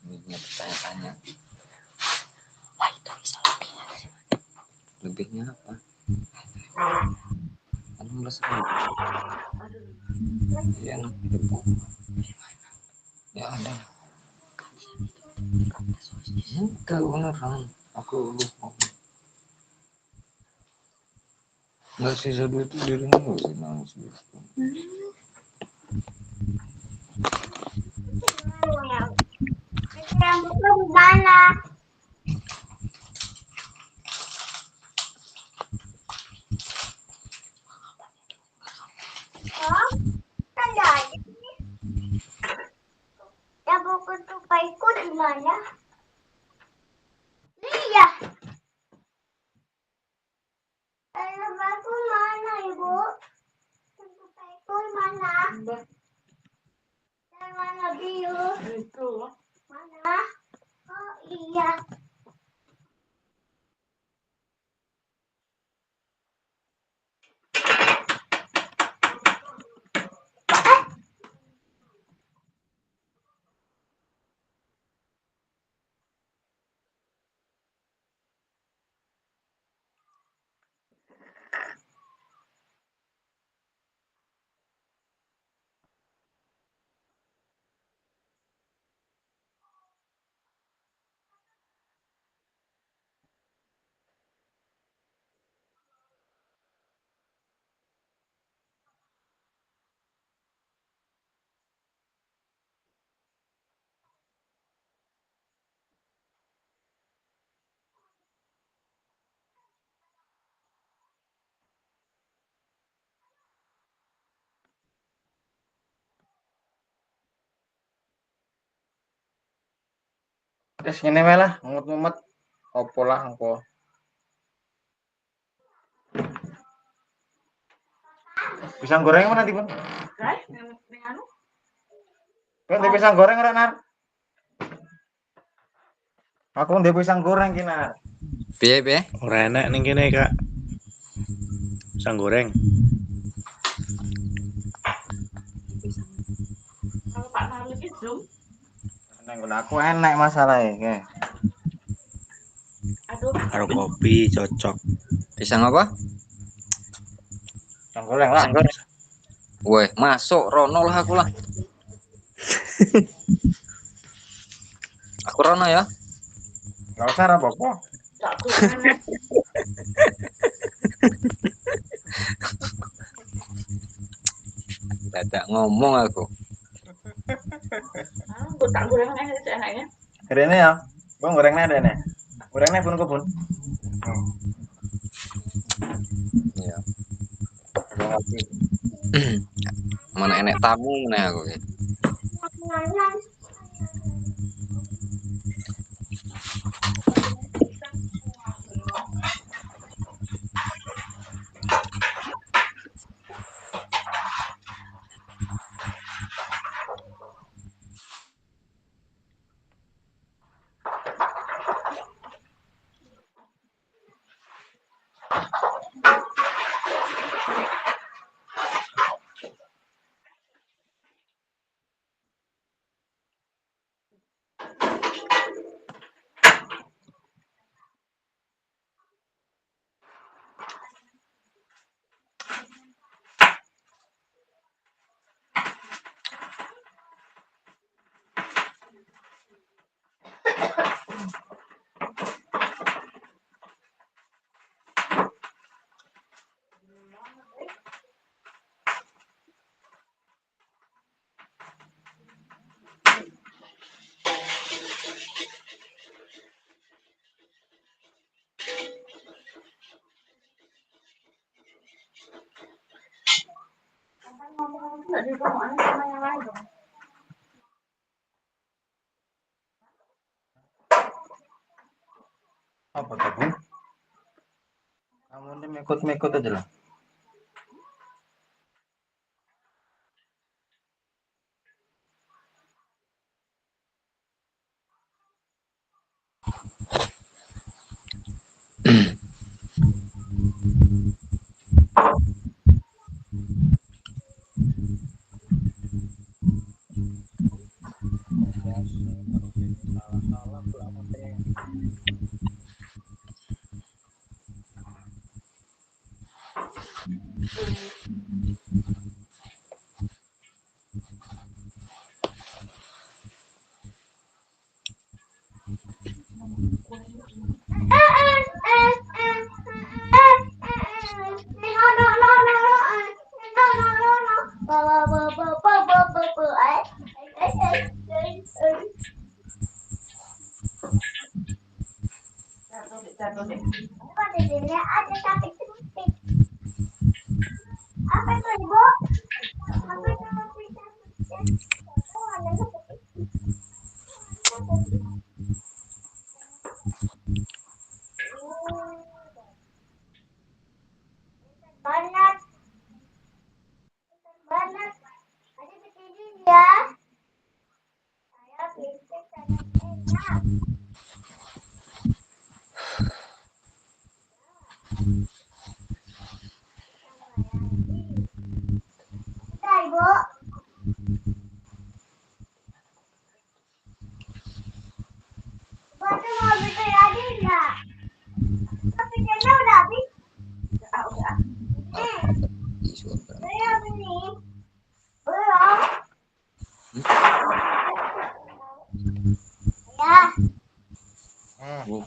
Ini tanya-tanya. Lebihnya apa? 16.000. Iya, 6.000. Ya ada. Enggak beneran. Aku lupa. Enggak sisa duit itu dirinya nggak sih nangis gitu. Rambutnya gimana? Oh, kan ada. Ya buku tupaiku di mana? Iya. Lembaku mana, Ibu? Tupaiku mana? Yang mana biru? Itu. Mana? Oh iya. Terus ngene wae lah, ngut-ngumet. Opo lah engko. Pisang goreng mana nanti, Bang? Kan ndek pisang goreng ora, Nar? Aku ndek pisang goreng ki, Nar. Piye? Ora enak ning kene, Kak. Pisang goreng. Kalau Pak Nalu itu Zoom. Nang aku enak masalahe. Aduh. Karo kopi cocok. Pisang apa? Pisang goreng lah. Weh, masuk rono lah aku lah. Aku rono ya. Enggak usah apa-apa. Tak kurang. Dadak ngomong aku. Tak goreng aja enaknya. Rene ya. Bang gorengnya ada nih. Gorengnya pun kebun. Iya. Mana enek tamu meneh aku ya. Nggak di rumah sama yang lain dong. Apa kamu? Kamu ini mekot-mekot aja lah. Salah-salah pula materi. Apa itu ibu? Apa itu? Banget, banget. Ada bikinin ya. Saya bisik dan enak. Udah ibu. Baru mau bikin lagi enggak? Bikinnya udah habis. Udah. Belum ini. Belum. Ya.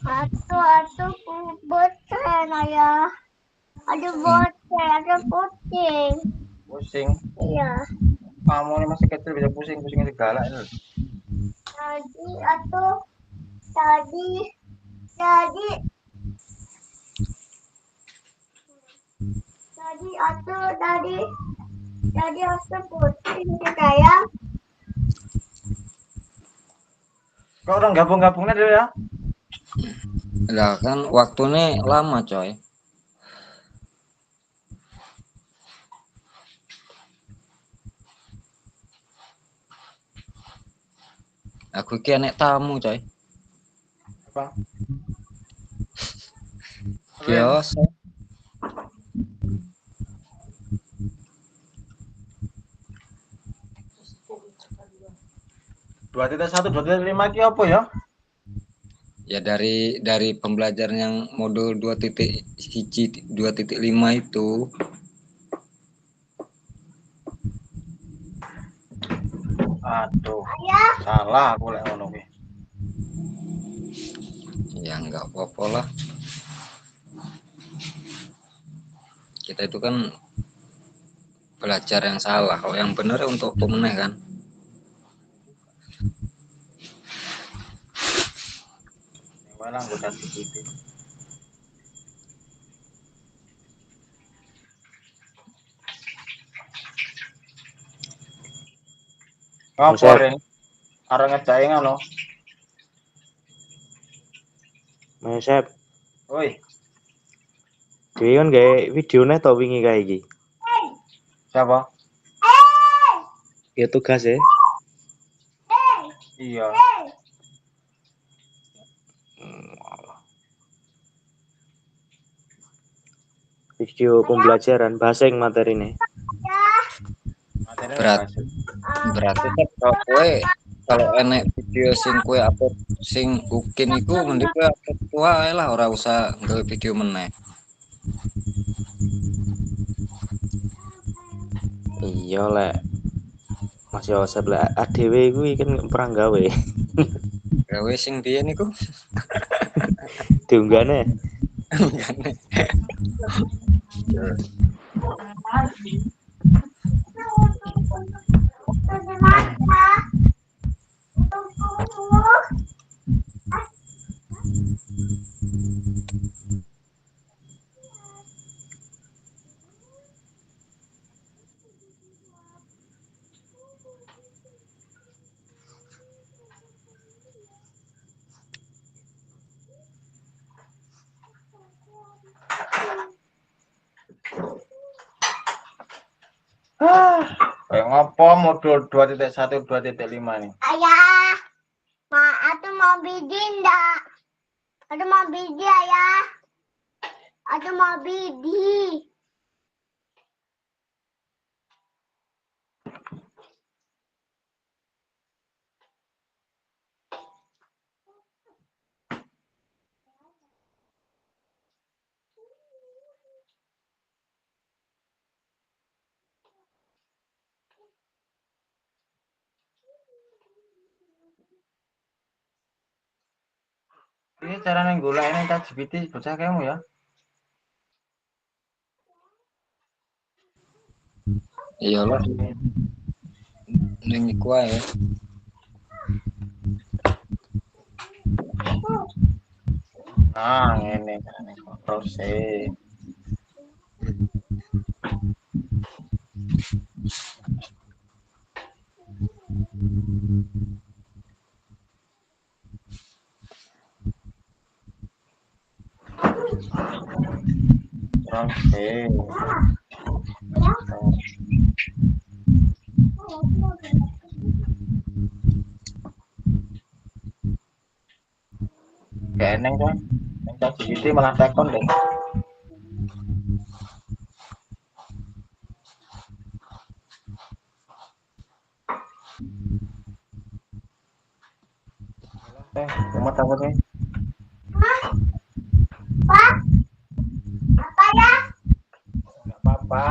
Atu boceng ya. Ada boceng, ada kucing. Pusing. Iya. Kamu ini masih kecil bisa pusing-pusing segala ini. Tadi atau tadi tadi atau kucing sayang. Kau orang gabung-gabungnya dulu ya? Lah kan waktunya lama coy. Aku ki nek tamu coy. Apa? Biasa. Dua titik satu, 2.5 ki apa ya? Ya dari pembelajaran yang modul 2.1, 2.5 itu. Aduh. Salah aku lek ngono ki. Ya enggak apa-apa lah. Kita itu kan belajar yang salah, kalau yang benar untuk pemenang kan. Walah anggota gitu. Apa ren? Arep ngecai ngono. Mesep, Oi, dhewe kan gawe videone to wingi kae iki. siapa? Ya tugas ya. Iya. Video pembelajaran bahasa yang materi nih. Berarti kan kalau enek video sing kue upload sing ukin iku mending kue upload wae lah, ora usah nggawe video meneh. Iya lek. Mas Yosep lek ADW iku kan perang gawe. Gawe sing biyen iku Diunggahne. Kayak ngopo modul 2.1 2.5 nih. Ayah, aku mau biji enggak? Aku mau biji ayah. Aku mau biji. Ini cara nenggolek ini ChatGPT bocah kamu ya. Iyalah, ning iku ae. Nah, ini proses. Proses. Kayak neng kan, neng ChatGPT malah tekon deh. Umat apa sih? Pak, apa ya? Gak apa-apa.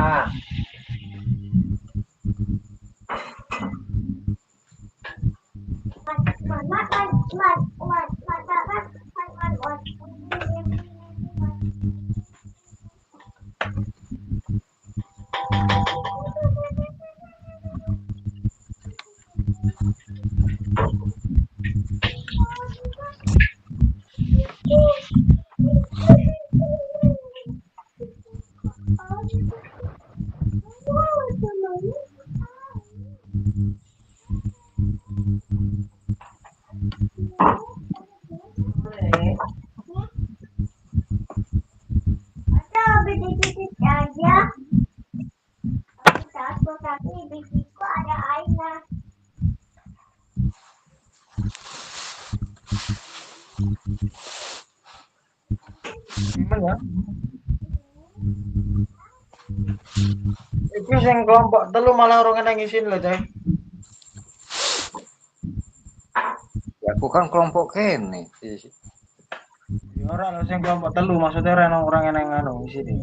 Dikit aja. Satu tapi bijiku ada airnya. Gimana? Iki sing kelompok telu malah orang yang ngisin lho, Coy. Ya aku kan kelompok kene. Ya ora lho sing kelompok telu maksudnya ora orang yang nganu ngisi nih.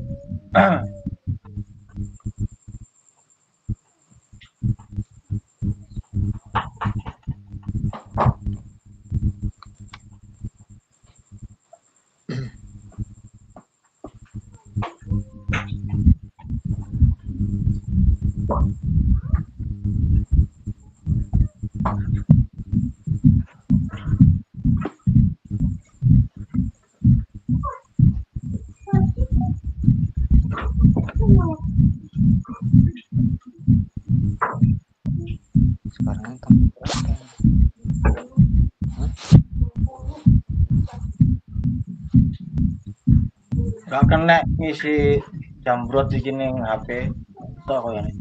Sekarang kan Gak kena ngisi jambrot iki ning HP. Tok koyo ngene.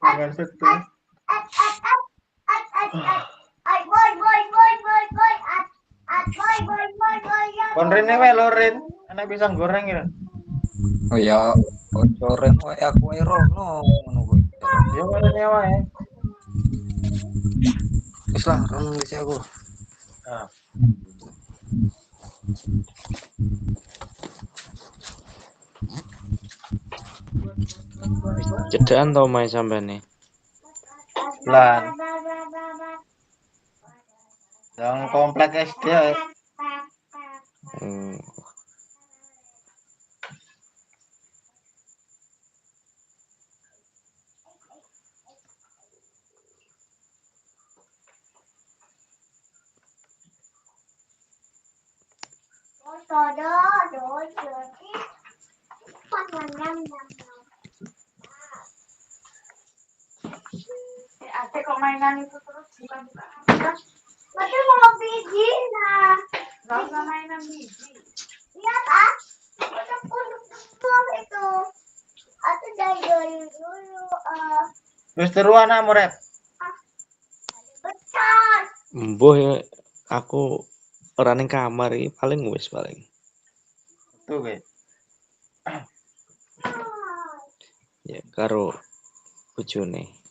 Dengan situ. Kon rene wae lho Rin, enak pisang goreng ya. oh ya, ocoren wae aku wae rono ngono kuwi. Ya rene wae. Wis lah rono ngisi aku. Nah, Cedaan tau main sampai nih. lan Yang komplek SD ya. Hmm. Adik kok mainan itu terus bukan. Tapi mau biji nah. Gak usah mainan biji. Lihat untuk itu. Atau dari dulu. Terus teruan Muret. Besar. Mbuh ya aku ora ning kamar iki paling wis paling. Tuh guys. Ya karo bojone.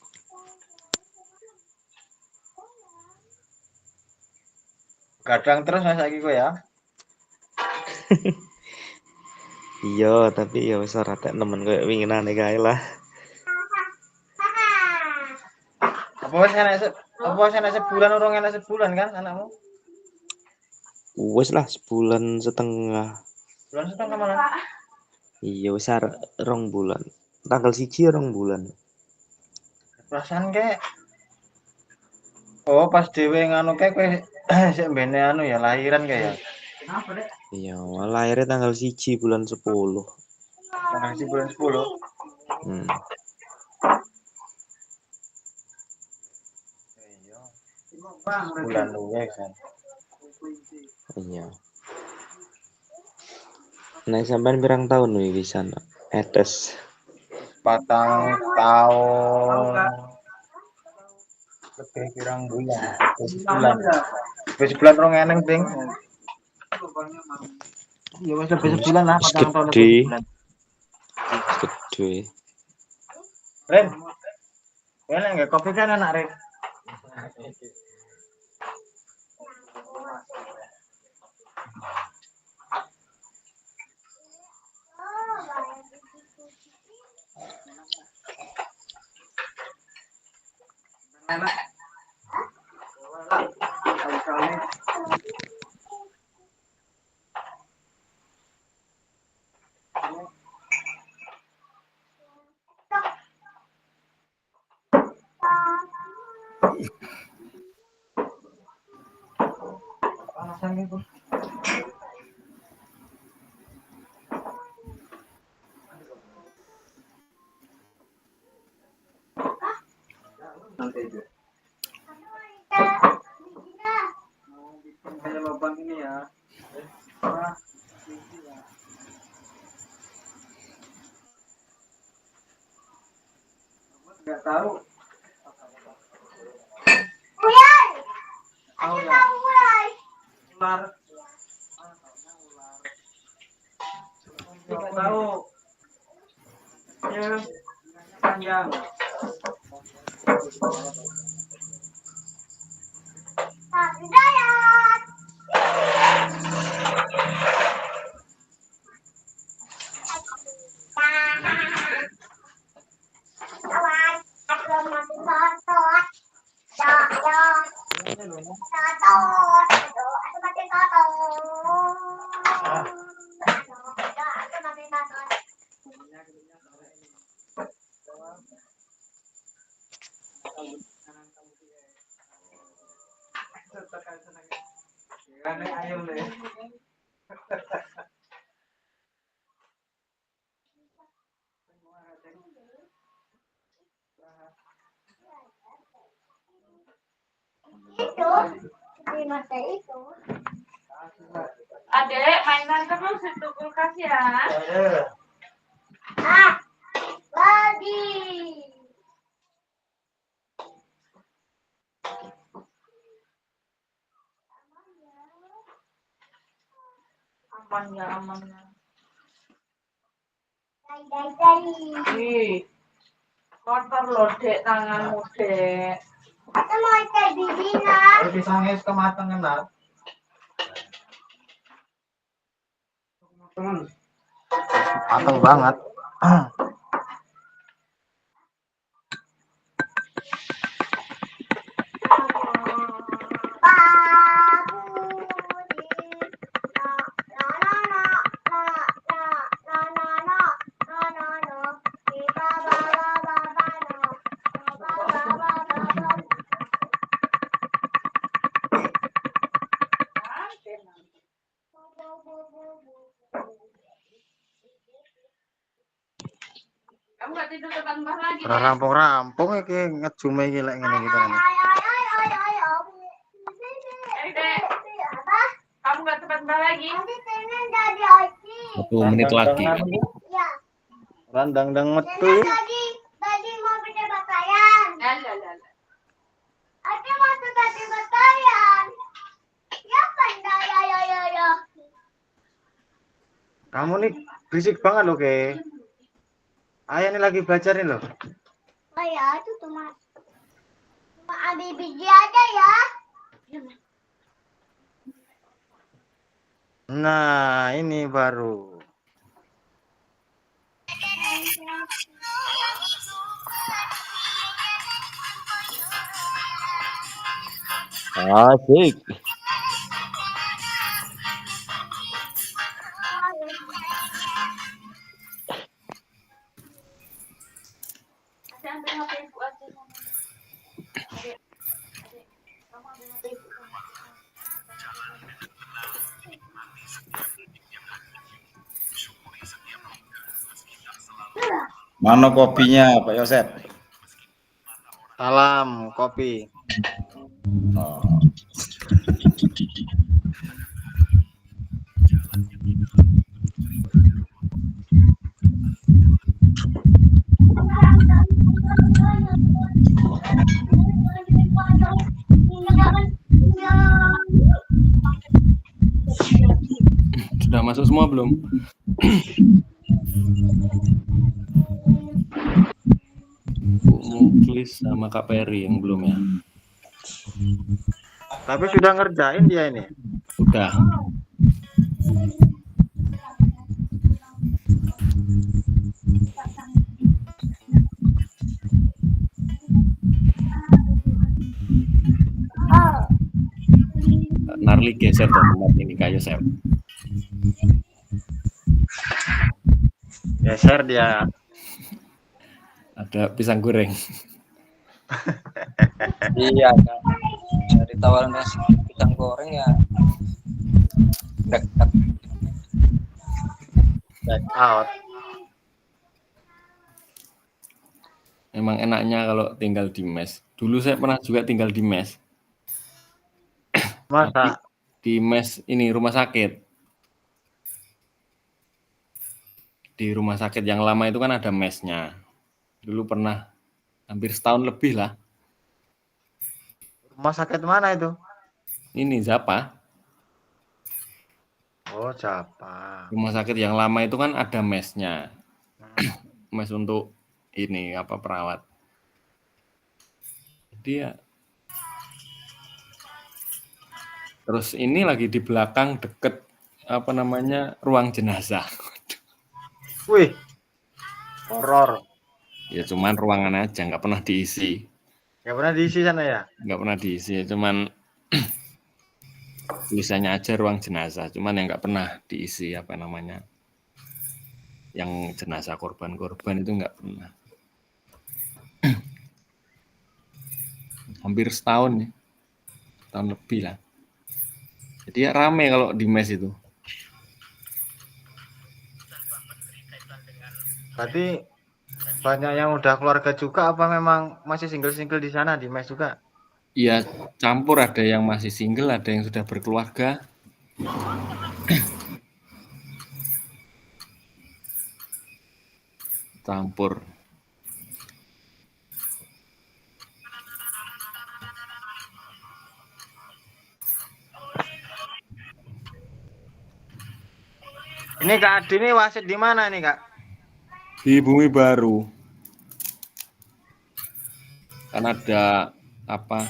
Kadang terus mas saiki kowe ya. Iya, tapi ya wis ora tak nemen koyo winginane kae lah. Apa wis enak sebulan urung enak sebulan kan anakmu? Wis lah sebulan setengah. Bulan setengah malah. Iya wis 2 bulan. Tanggal 1 2 bulan. Perasaan kayak pas dhewe nganu kayak kowe sik mbene anu ya lahiran kayak ya. Iya, lahirnya tanggal 1 bulan 10. Tanggal 1 bulan 10. Bulan luwe kan. Iya. Nah, sampean pirang tahun wi pisan etes? 4 tahun. Lebih pirang bulan. Sebulan rong eneng ding. Ya wis lebih sebulan lah, 4 tahun lebih sebulan. Gede. Ren. Kowe nek kopi kan anak Ren. Lubang ini ya. Enggak tahu. Ular. Aku tahu ular. Ular. Enggak tahu. Ya, panjang. Hidayat. Itu. Adek, mainan terus itu kulkas ya. Lagi. Aman ya, aman ya. Dari. Kotor loh, Dek, tanganmu, Dek. Atau mau kayak bibina. Kalau pisangnya kematangan lah. Matang banget. Bye. tutupan mbah lagi. Ora rampung-rampung iki ngejume iki lek ngene iki kan. Dek, kamu nggak tutupan mbah lagi? 1 menit lagi. Randang-dang metu. Tadi mau pindah pakaian. Lah. Aku mau tadi pakaian. Ya pandai ya. Kamu nih berisik banget loh, Ke. Ayah nih lagi belajar nih loh. Oh ya, itu cuma ambil biji aja ya. Nah, ini baru. Asik. Ambil HP ibu aja. Kamu ambil HP ibu. Mana kopinya Pak Yosep? Salam kopi. Oh. Sudah masuk semua belum? Bu Muklis sama Kak Peri yang belum ya? Tapi sudah ngerjain dia ini. Udah. Narli geser dong tempat ini Kak Yosep. Geser dia. Ada pisang goreng. Iya kan. Dari tawaran nasi pisang goreng ya dekat. Back out. Emang enaknya kalau tinggal di mes. Dulu saya pernah juga tinggal di mes. Masa Di mes ini rumah sakit. Di rumah sakit yang lama itu kan ada mesnya. Dulu pernah hampir setahun lebih lah. rumah sakit mana itu? Ini Zapa. Oh, Japa. Rumah sakit yang lama itu kan ada mesnya. Mes untuk ini apa perawat. Dia terus ini lagi di belakang deket apa namanya ruang jenazah. Wih. Horor. Ya cuman ruangan aja nggak pernah diisi. Gak pernah diisi sana ya? Nggak pernah diisi, cuman tulisannya aja ruang jenazah, cuman yang nggak pernah diisi apa namanya, yang jenazah korban-korban itu nggak pernah. Hampir setahun ya, tahun lebih lah. Jadi ya rame kalau di mes itu. Berarti banyak yang udah keluarga juga apa memang masih single-single di sana di mes juga? Iya campur, ada yang masih single, ada yang sudah berkeluarga. Campur. Ini Kak Adi ini wasit di mana nih Kak? Di Bumi Baru. Kan ada apa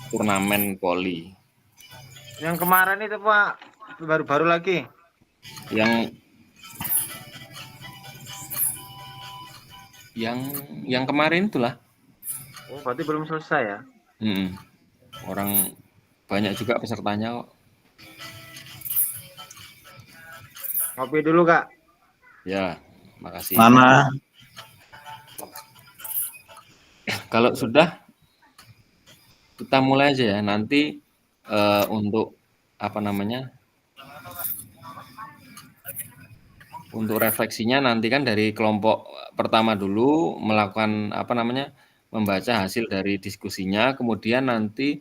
turnamen voli. Yang kemarin itu Pak baru-baru lagi. Yang kemarin itulah. Oh, berarti belum selesai ya? Orang banyak juga pesertanya kok. Ngopi dulu Kak. Ya, makasih. Mana? Kalau sudah kita mulai aja ya. Nanti untuk apa namanya? untuk refleksinya nanti kan dari kelompok pertama dulu melakukan membaca hasil dari diskusinya, kemudian nanti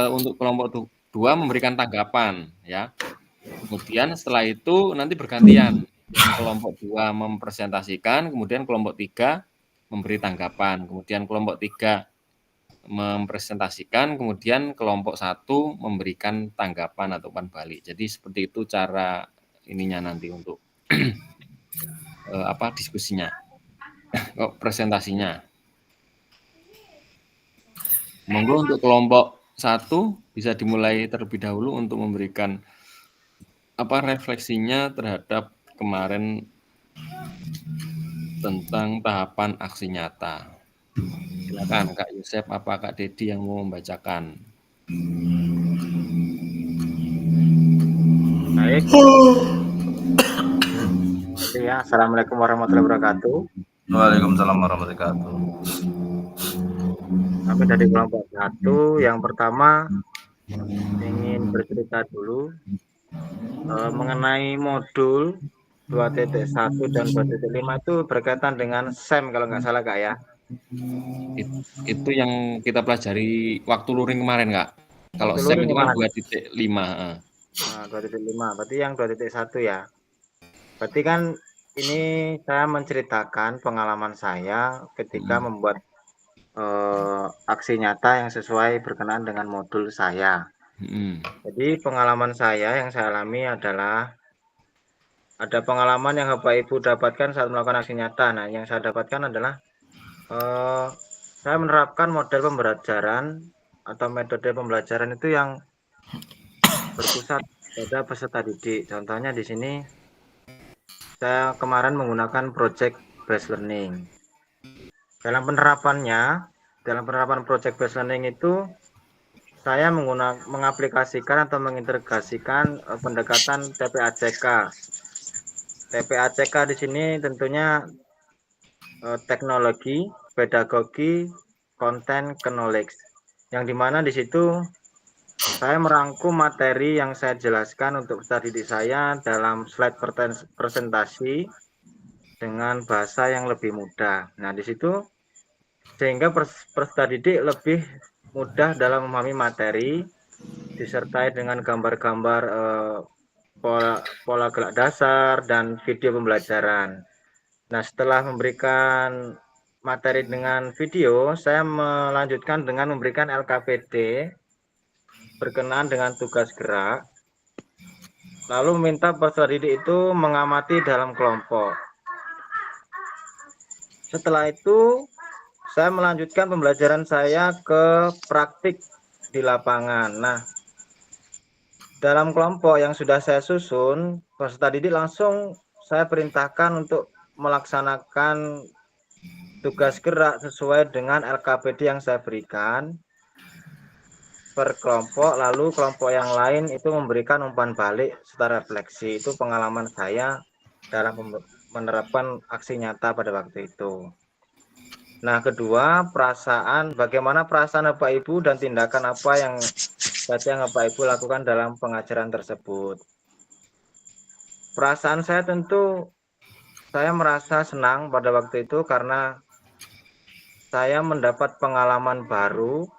untuk kelompok 2 memberikan tanggapan ya. Kemudian setelah itu nanti bergantian, yang kelompok 2 mempresentasikan, kemudian kelompok 3 memberi tanggapan, kemudian kelompok 3 mempresentasikan, kemudian kelompok 1 memberikan tanggapan atau umpan balik. Jadi seperti itu cara ininya nanti untuk diskusinya, presentasinya. Monggo untuk kelompok 1 bisa dimulai terlebih dahulu untuk memberikan refleksinya terhadap kemarin tentang tahapan aksi nyata. Silakan Kak Yosep apa Kak Dedi yang mau membacakan. Baik. Ya, Assalamualaikum warahmatullahi wabarakatuh. Waalaikumsalam warahmatullahi wabarakatuh. Kami dari kelompok 1 yang pertama ingin bercerita dulu mengenai modul 2.1 dan 2.5 itu berkaitan dengan SEM kalau nggak salah Kak ya. Itu yang kita pelajari waktu luring kemarin Kak. Kalau Waktu SEM luring itu kan kemana? 2.5. 2.5, berarti yang 2.1 ya. Berarti kan ini saya menceritakan pengalaman saya ketika membuat aksi nyata yang sesuai berkenaan dengan modul saya. Jadi pengalaman saya yang saya alami adalah ada pengalaman yang Bapak Ibu dapatkan saat melakukan aksi nyata. Nah, yang saya dapatkan adalah saya menerapkan model pembelajaran atau metode pembelajaran itu yang berpusat pada peserta didik. Contohnya di sini saya kemarin menggunakan project based learning. Dalam penerapan project based learning itu saya mengaplikasikan atau mengintegrasikan pendekatan TPACK. TPACK di sini tentunya teknologi, pedagogi, konten, knowledge. Yang dimana di situ saya merangkum materi yang saya jelaskan untuk peserta didik saya dalam slide presentasi dengan bahasa yang lebih mudah. Nah, di situ sehingga peserta didik lebih mudah dalam memahami materi, disertai dengan gambar-gambar pola gerak dasar dan video pembelajaran. Nah, setelah memberikan materi dengan video, saya melanjutkan dengan memberikan LKPD berkenaan dengan tugas gerak, lalu meminta peserta didik itu mengamati dalam kelompok. Setelah itu, saya melanjutkan pembelajaran saya ke praktik di lapangan. Nah, dalam kelompok yang sudah saya susun, peserta didik langsung saya perintahkan untuk melaksanakan tugas gerak sesuai dengan LKPD yang saya berikan per kelompok, lalu kelompok yang lain itu memberikan umpan balik serta refleksi. Itu pengalaman saya dalam menerapkan aksi nyata pada waktu itu. Nah, kedua, bagaimana perasaan Bapak Ibu dan tindakan apa yang Bapak Ibu lakukan dalam pengajaran tersebut. Perasaan saya tentu saya merasa senang pada waktu itu karena saya mendapat pengalaman baru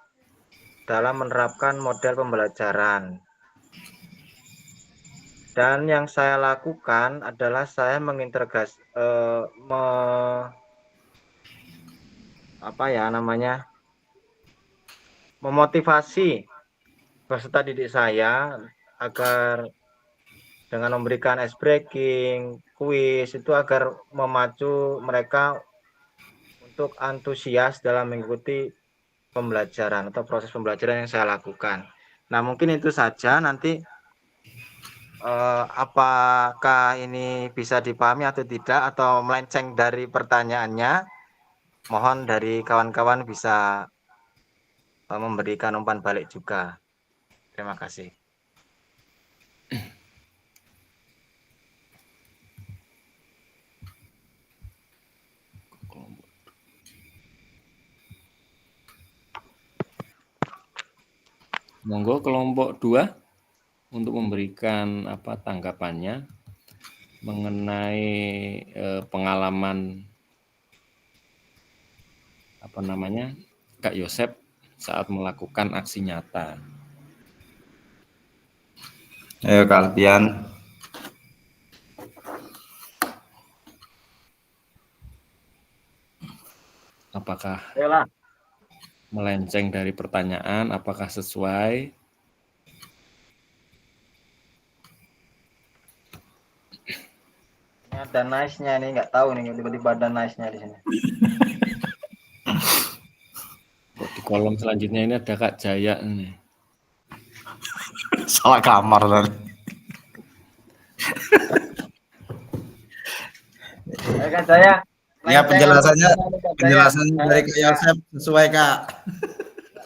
dalam menerapkan model pembelajaran. Dan yang saya lakukan adalah saya memotivasi peserta didik saya agar dengan memberikan ice breaking, kuis itu agar memacu mereka untuk antusias dalam mengikuti pembelajaran atau proses pembelajaran yang saya lakukan. Nah, mungkin itu saja. Nanti apakah ini bisa dipahami atau tidak atau melenceng dari pertanyaannya, mohon dari kawan-kawan bisa memberikan umpan balik juga. Terima kasih. Monggo kelompok 2 untuk memberikan tanggapannya. mengenai pengalaman Kak Yosep saat melakukan aksi nyata. Ayo Kak Alfian. Apakah Ayolah. melenceng dari pertanyaan? Apakah sesuai? Ini ada nice-nya nih, nggak tahu nih tiba-tiba ada nice-nya di sini. Di kolom selanjutnya ini ada Kak Jaya nih. Salah kamar tadi. Ayo Kak Jaya. Ya penjelasannya dari Kak Yosep sesuai Kak.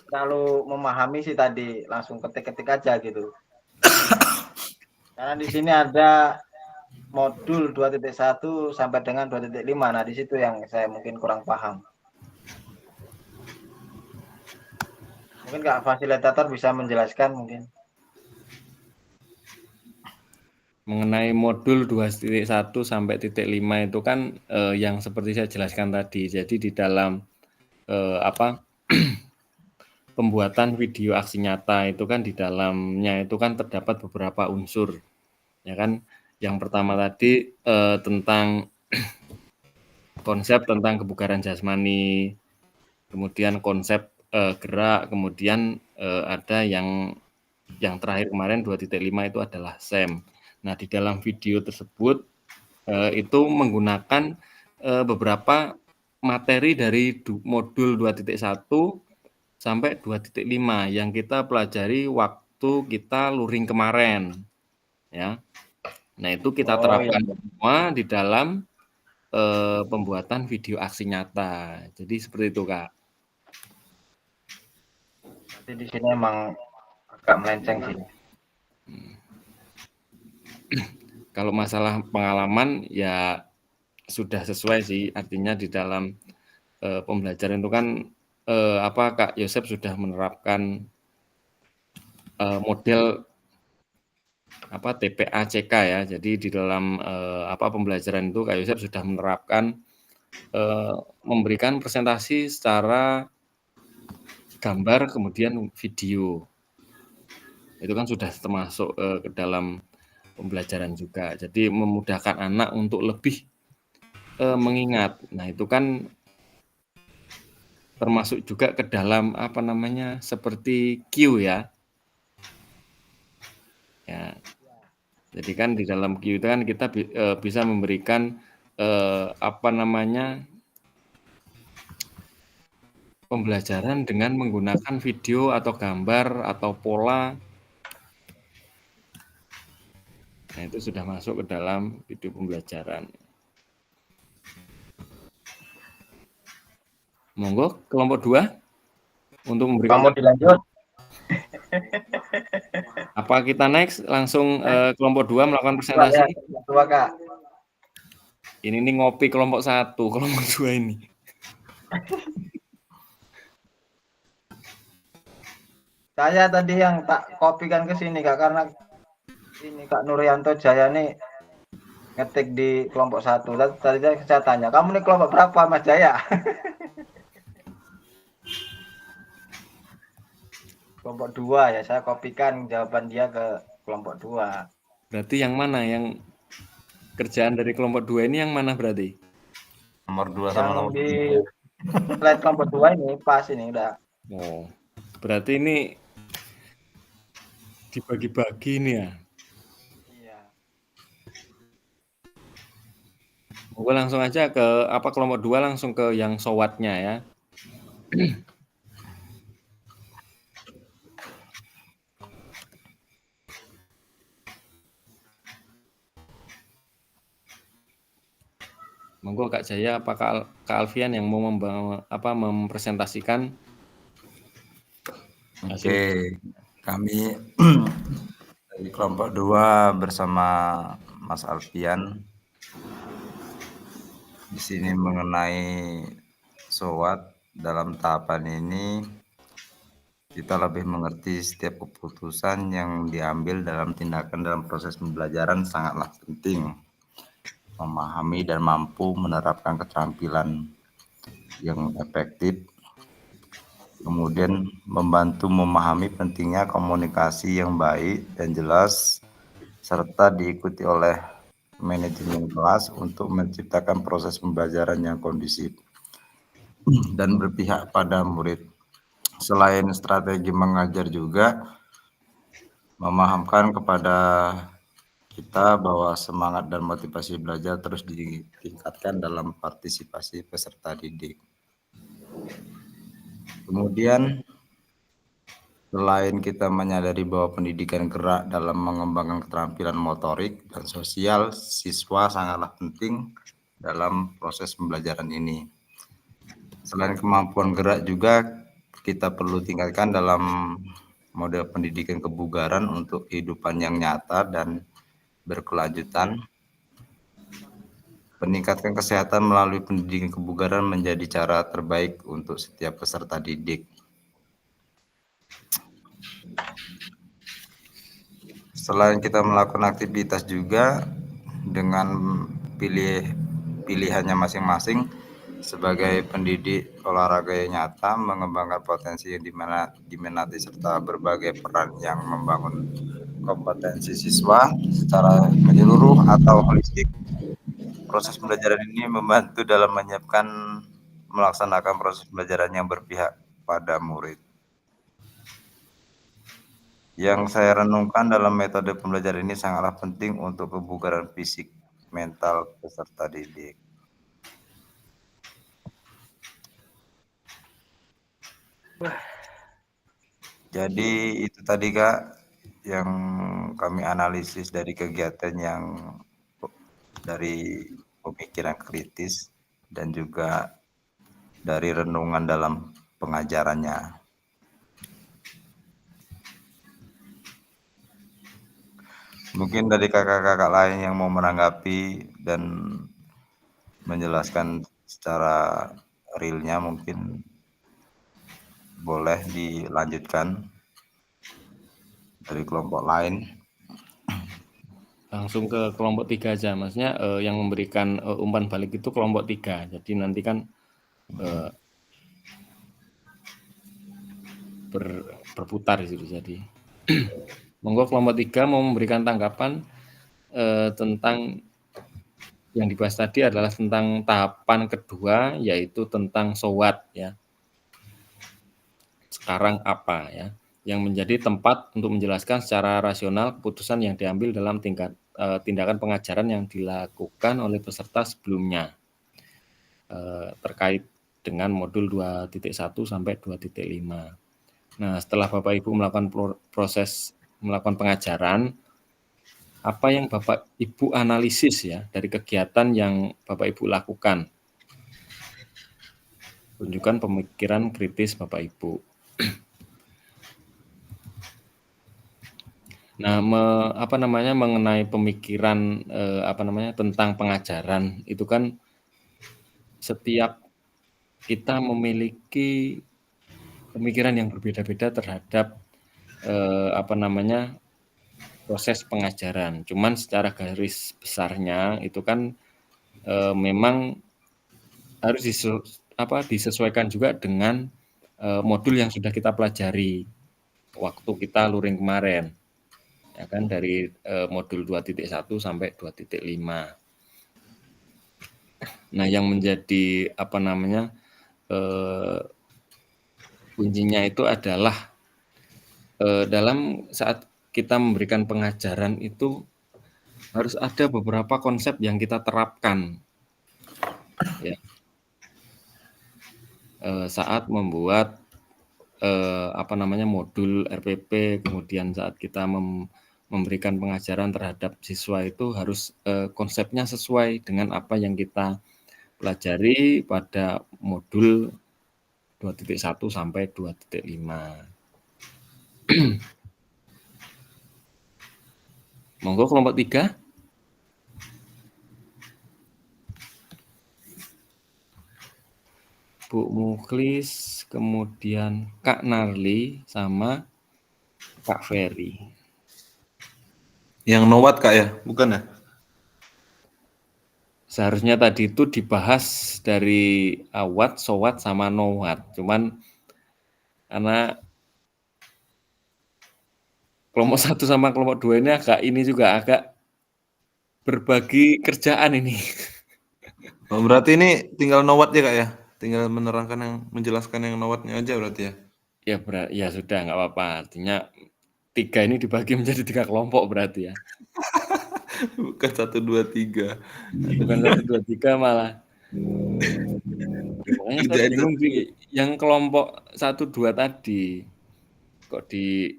Terlalu memahami sih tadi, langsung ketik-ketik aja gitu. Karena di sini ada modul 2.1 sampai dengan 2.5. Nah, di situ yang saya mungkin kurang paham. Mungkin Kak fasilitator bisa menjelaskan mungkin. Mengenai modul 2.1 sampai 5 itu kan yang seperti saya jelaskan tadi. Jadi di dalam pembuatan video aksi nyata itu kan di dalamnya itu kan terdapat beberapa unsur. Ya kan? Yang pertama tadi tentang konsep tentang kebugaran jasmani, kemudian konsep gerak, kemudian ada yang terakhir kemarin 2.5 itu adalah SEM. Nah, di dalam video tersebut itu menggunakan beberapa materi dari modul 2.1 sampai 2.5 yang kita pelajari waktu kita luring kemarin. Ya. Nah, itu kita terapkan semua di dalam pembuatan video aksi nyata. Jadi seperti itu, Kak. Nanti di sini emang agak melenceng sih. Kalau masalah pengalaman ya sudah sesuai sih, artinya di dalam pembelajaran itu kan Kak Yosep sudah menerapkan model TPA-CK ya. Jadi di dalam pembelajaran itu Kak Yosep sudah menerapkan memberikan presentasi secara gambar kemudian video. Itu kan sudah termasuk ke dalam pembelajaran juga. Jadi memudahkan anak untuk lebih mengingat. Nah, itu kan termasuk juga ke dalam seperti Q ya. Ya. Jadi kan di dalam Q itu kan kita bisa memberikan pembelajaran dengan menggunakan video atau gambar atau pola. Nah, itu sudah masuk ke dalam video pembelajaran. Monggo kelompok 2 untuk memberikan. Kamu dilanjut. Apa kita next langsung kelompok 2 melakukan presentasi? Dua, Kak. Ini nih ngopi kelompok 1, kelompok 2 ini. Saya tadi yang tak kopikan ke sini Kak, karena ini Kak Nuryanto Jaya nih ngetik di kelompok 1. Tadi saya tanya, kamu nih kelompok berapa Mas Jaya? Kelompok 2 ya, saya kopikan jawaban dia ke kelompok 2. Berarti yang mana? Yang kerjaan dari kelompok 2 ini yang mana berarti? Nomor 2 sama nomor 3. Di slide kelompok 2 ini pas ini udah. Oh, berarti ini dibagi-bagi nih ya? Iya. Gue langsung aja ke kelompok 2 langsung ke yang sowatnya ya. Monggo Kak Jaya, apakah Kak Alfian yang mau mempresentasikan? Oke, kami dari kelompok 2 bersama Mas Alfian di sini mengenai SOWAT. Dalam tahapan ini kita lebih mengerti setiap keputusan yang diambil dalam tindakan dalam proses pembelajaran sangatlah penting memahami dan mampu menerapkan keterampilan yang efektif, kemudian membantu memahami pentingnya komunikasi yang baik dan jelas, serta diikuti oleh manajemen kelas untuk menciptakan proses pembelajaran yang kondusif dan berpihak pada murid. Selain strategi mengajar juga memahamkan kepada kita bahwa semangat dan motivasi belajar terus ditingkatkan dalam partisipasi peserta didik. Kemudian selain kita menyadari bahwa pendidikan gerak dalam mengembangkan keterampilan motorik dan sosial, siswa sangatlah penting dalam proses pembelajaran ini. Selain kemampuan gerak juga kita perlu tingkatkan dalam model pendidikan kebugaran untuk kehidupan yang nyata dan berkelanjutan. Peningkatkan kesehatan melalui pendidikan kebugaran menjadi cara terbaik untuk setiap peserta didik. Selain kita melakukan aktivitas juga dengan pilihannya masing-masing, sebagai pendidik olahraga yang nyata mengembangkan potensi yang diminati serta berbagai peran yang membangun kompetensi siswa secara menyeluruh atau holistik. Proses pembelajaran ini membantu dalam menyiapkan melaksanakan proses pembelajaran yang berpihak pada murid. Yang saya renungkan dalam metode pembelajaran ini sangatlah penting untuk kebugaran fisik mental peserta didik. Jadi itu tadi Kak yang kami analisis dari kegiatan yang dari pemikiran kritis dan juga dari renungan dalam pengajarannya. Mungkin dari kakak-kakak lain yang mau menanggapi dan menjelaskan secara realnya mungkin boleh dilanjutkan dari kelompok lain. Langsung ke kelompok 3 aja, maksudnya yang memberikan umpan balik itu kelompok 3. Jadi nanti kan berputar di situ. Jadi monggo kelompok 3 mau memberikan tanggapan tentang yang dibahas tadi adalah tentang tahapan kedua, yaitu tentang SOWAT ya. Sekarang apa ya, yang menjadi tempat untuk menjelaskan secara rasional keputusan yang diambil dalam tindakan pengajaran yang dilakukan oleh peserta sebelumnya terkait dengan modul 2.1 sampai 2.5. Nah, setelah Bapak Ibu melakukan melakukan pengajaran, apa yang Bapak Ibu analisis ya dari kegiatan yang Bapak Ibu lakukan? Tunjukkan pemikiran kritis Bapak Ibu. Nah, mengenai pemikiran tentang pengajaran itu kan setiap kita memiliki pemikiran yang berbeda-beda terhadap proses pengajaran. Cuman secara garis besarnya itu kan memang harus disesuaikan juga dengan modul yang sudah kita pelajari waktu kita luring kemarin. Ya kan, dari modul 2.1 sampai 2.5. Nah, yang menjadi kuncinya itu adalah dalam saat kita memberikan pengajaran itu harus ada beberapa konsep yang kita terapkan ya, saat membuat modul RPP, kemudian saat kita memberikan pengajaran terhadap siswa itu harus konsepnya sesuai dengan apa yang kita pelajari pada modul 2.1 sampai 2.5. Monggo kelompok 3. Bu Mukhlis, kemudian Kak Narli sama Kak Ferry. Yang Nowat Kak ya, bukan ya? Seharusnya tadi itu dibahas dari awat, sowat, sama nowat. Cuman karena kelompok 1 sama kelompok 2 ini agak berbagi kerjaan ini. Oh, berarti ini tinggal nowat ya Kak ya? Tinggal menjelaskan yang nowatnya aja berarti ya? Ya sudah, nggak apa-apa. Artinya 3 ini dibagi menjadi 3 kelompok berarti ya. Bukan 1, 2, 3. Bukan 1, 2, 3 malah. Makanya saya bingung yang kelompok 1, 2 tadi. Kok di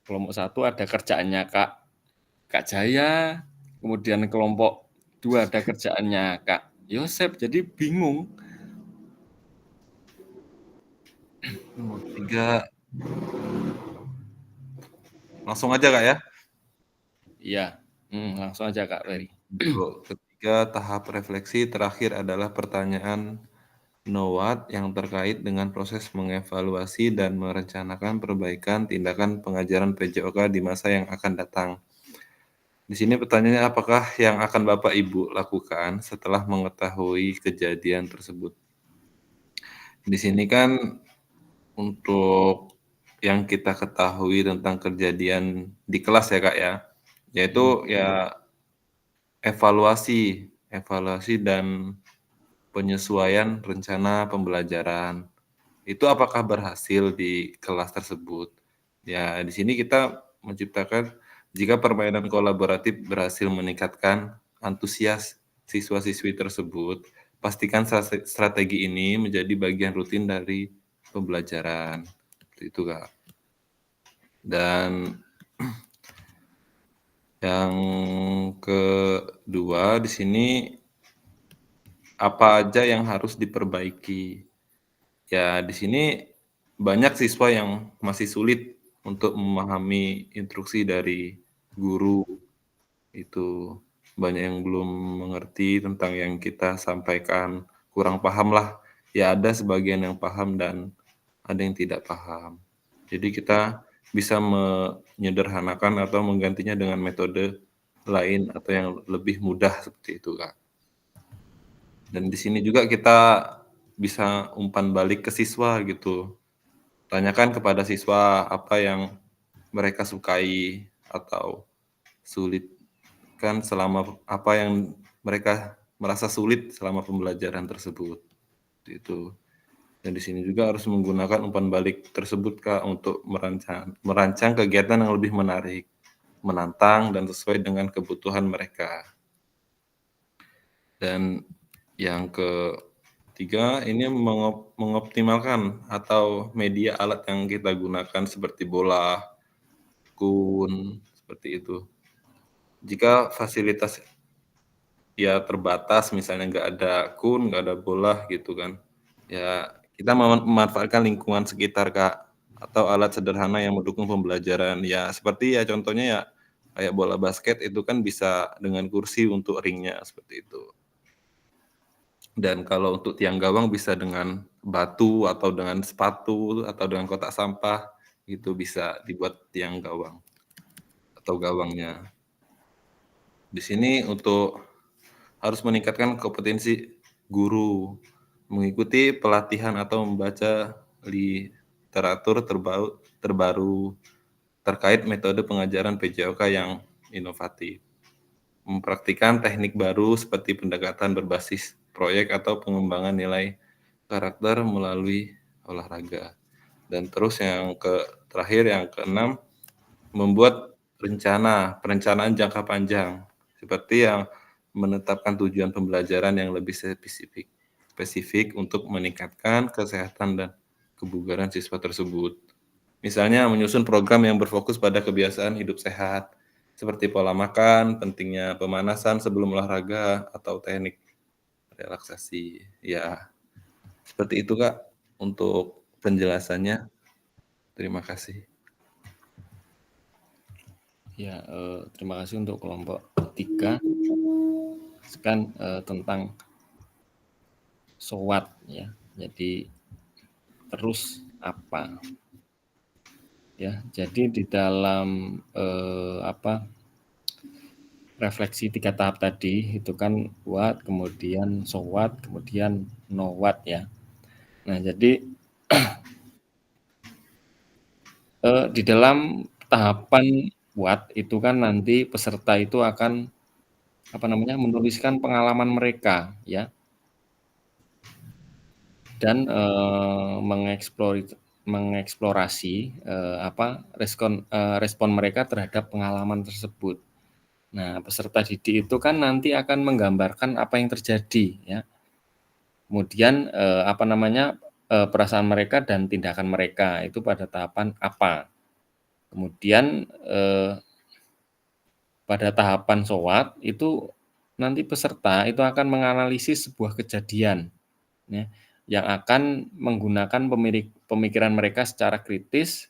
kelompok 1 ada kerjaannya Kak Jaya, kemudian kelompok 2 ada kerjaannya Kak Yosep, jadi bingung. Nomor 3. Langsung aja Kak ya? Iya, langsung aja Kak Ferry. Untuk ketiga tahap refleksi terakhir adalah pertanyaan nowat yang terkait dengan proses mengevaluasi dan merencanakan perbaikan tindakan pengajaran PJOK di masa yang akan datang. Di sini pertanyaannya, apakah yang akan Bapak Ibu lakukan setelah mengetahui kejadian tersebut? Di sini kan untuk yang kita ketahui tentang kejadian di kelas ya Kak ya, yaitu ya evaluasi dan penyesuaian rencana pembelajaran. Itu apakah berhasil di kelas tersebut? Ya, di sini kita menciptakan jika permainan kolaboratif berhasil meningkatkan antusias siswa-siswi tersebut, pastikan strategi ini menjadi bagian rutin dari pembelajaran. Itu Kak. Dan yang kedua di sini apa aja yang harus diperbaiki? Ya, di sini banyak siswa yang masih sulit untuk memahami instruksi dari guru. Itu banyak yang belum mengerti tentang yang kita sampaikan, kurang paham lah. Ya ada sebagian yang paham dan ada yang tidak paham. Jadi kita bisa menyederhanakan atau menggantinya dengan metode lain atau yang lebih mudah seperti itu, Kak. Dan di sini juga kita bisa umpan balik ke siswa gitu. Tanyakan kepada siswa apa yang mereka sukai atau sulit kan selama apa yang mereka merasa sulit selama pembelajaran tersebut. Itu. Dan di sini juga harus menggunakan umpan balik tersebut Kak untuk merancang kegiatan yang lebih menarik, menantang dan sesuai dengan kebutuhan mereka. Dan yang ketiga, ini mengoptimalkan atau media alat yang kita gunakan seperti bola, kun, seperti itu. Jika fasilitas ya terbatas, misalnya nggak ada kun, nggak ada bola gitu kan, ya kita memanfaatkan lingkungan sekitar Kak, atau alat sederhana yang mendukung pembelajaran. Ya seperti ya contohnya ya kayak bola basket itu kan bisa dengan kursi untuk ringnya seperti itu. Dan kalau untuk tiang gawang bisa dengan batu atau dengan sepatu atau dengan kotak sampah, itu bisa dibuat tiang gawang atau gawangnya. Di sini untuk harus meningkatkan kompetensi guru, mengikuti pelatihan atau membaca literatur terbaru terkait metode pengajaran PJOK yang inovatif. Mempraktikkan teknik baru seperti pendekatan berbasis proyek atau pengembangan nilai karakter melalui olahraga. Dan terus yang terakhir yang keenam, membuat perencanaan jangka panjang seperti yang menetapkan tujuan pembelajaran yang lebih spesifik untuk meningkatkan kesehatan dan kebugaran siswa tersebut. Misalnya menyusun program yang berfokus pada kebiasaan hidup sehat, seperti pola makan, pentingnya pemanasan sebelum olahraga, atau teknik relaksasi. Ya, seperti itu Kak untuk penjelasannya. Terima kasih. Ya, terima kasih untuk kelompok 3. Sekarang tentang SWOT ya. Jadi terus apa? Ya, jadi di dalam refleksi 3 tahap tadi itu kan what, kemudian so what, kemudian know what ya. Nah, jadi di dalam tahapan what itu kan nanti peserta itu akan menuliskan pengalaman mereka ya dan mengeksplorasi respon mereka terhadap pengalaman tersebut. Nah, peserta didik itu kan nanti akan menggambarkan apa yang terjadi ya. Kemudian perasaan mereka dan tindakan mereka itu pada tahapan apa. Kemudian pada tahapan SOWAT itu nanti peserta itu akan menganalisis sebuah kejadian ya, yang akan menggunakan pemikiran mereka secara kritis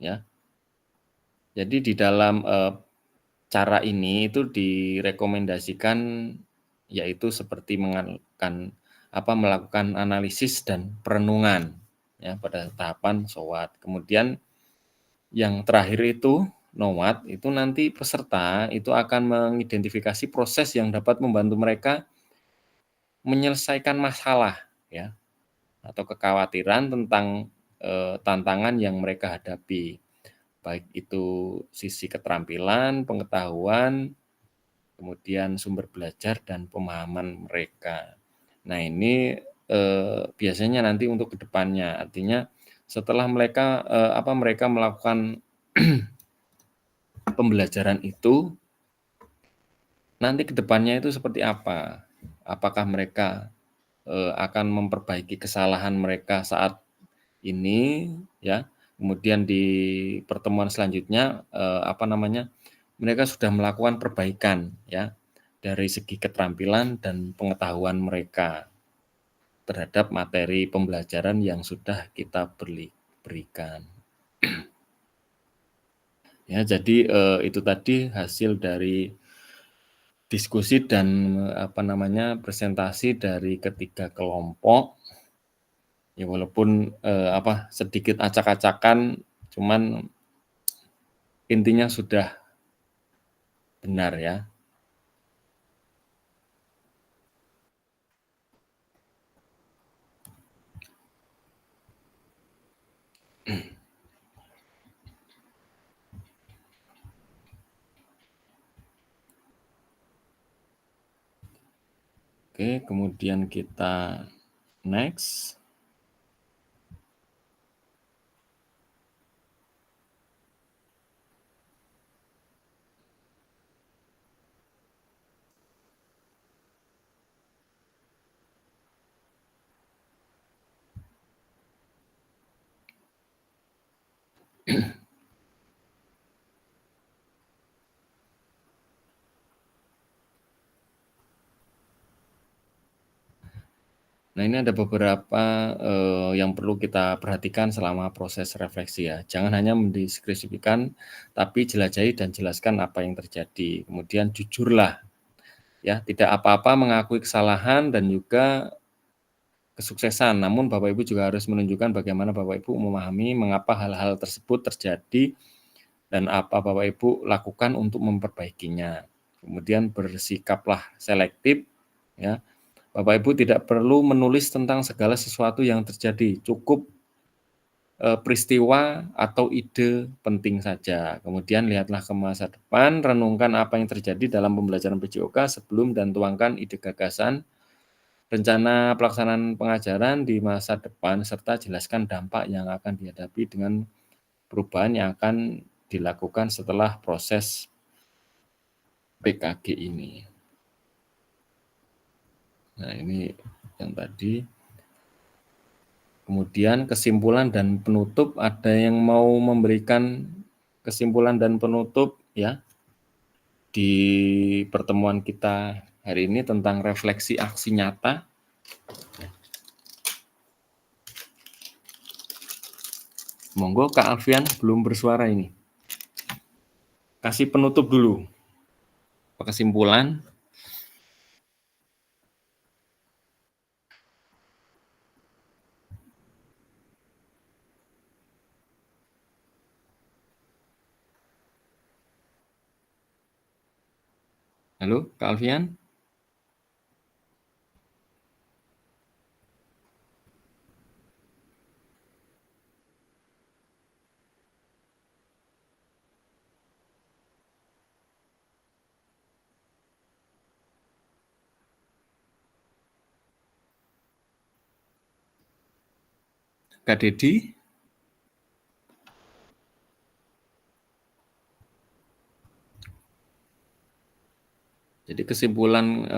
ya. Jadi di dalam cara ini itu direkomendasikan yaitu seperti melakukan analisis dan perenungan ya pada tahapan SOWAT. Kemudian yang terakhir itu NOWAT itu nanti peserta itu akan mengidentifikasi proses yang dapat membantu mereka menyelesaikan masalah ya atau kekhawatiran tentang tantangan yang mereka hadapi. Baik itu sisi keterampilan, pengetahuan, kemudian sumber belajar dan pemahaman mereka. Nah, ini biasanya nanti untuk kedepannya, artinya setelah mereka melakukan pembelajaran itu, nanti kedepannya itu seperti apa? Apakah mereka akan memperbaiki kesalahan mereka saat ini, ya? Kemudian di pertemuan selanjutnya mereka sudah melakukan perbaikan, ya, dari segi keterampilan dan pengetahuan mereka terhadap materi pembelajaran yang sudah kita berikan. Ya, jadi itu tadi hasil dari diskusi dan presentasi dari ketiga kelompok. Ya walaupun sedikit acak-acakan, cuman intinya sudah benar ya. Oke, kemudian kita next. Nah, ini ada beberapa yang perlu kita perhatikan selama proses refleksi ya. Jangan hanya mendeskripsikan, tapi jelajahi dan jelaskan apa yang terjadi. Kemudian jujurlah, ya, tidak apa-apa mengakui kesalahan dan juga kesuksesan. Namun Bapak Ibu juga harus menunjukkan bagaimana Bapak Ibu memahami mengapa hal-hal tersebut terjadi dan apa Bapak Ibu lakukan untuk memperbaikinya. Kemudian bersikaplah selektif, ya. Bapak Ibu tidak perlu menulis tentang segala sesuatu yang terjadi, cukup peristiwa atau ide penting saja. Kemudian lihatlah ke masa depan, renungkan apa yang terjadi dalam pembelajaran PJOK sebelum dan tuangkan ide gagasan, rencana pelaksanaan pengajaran di masa depan, serta jelaskan dampak yang akan dihadapi dengan perubahan yang akan dilakukan setelah proses PKG ini. Nah, ini yang tadi. Kemudian kesimpulan dan penutup, ada yang mau memberikan kesimpulan dan penutup ya di pertemuan kita hari ini tentang refleksi aksi nyata. Monggo Kak Alfian belum bersuara ini. Kasih penutup dulu. Kesimpulan. Halo, Kak Alfian? Kak Dedi? Jadi kesimpulan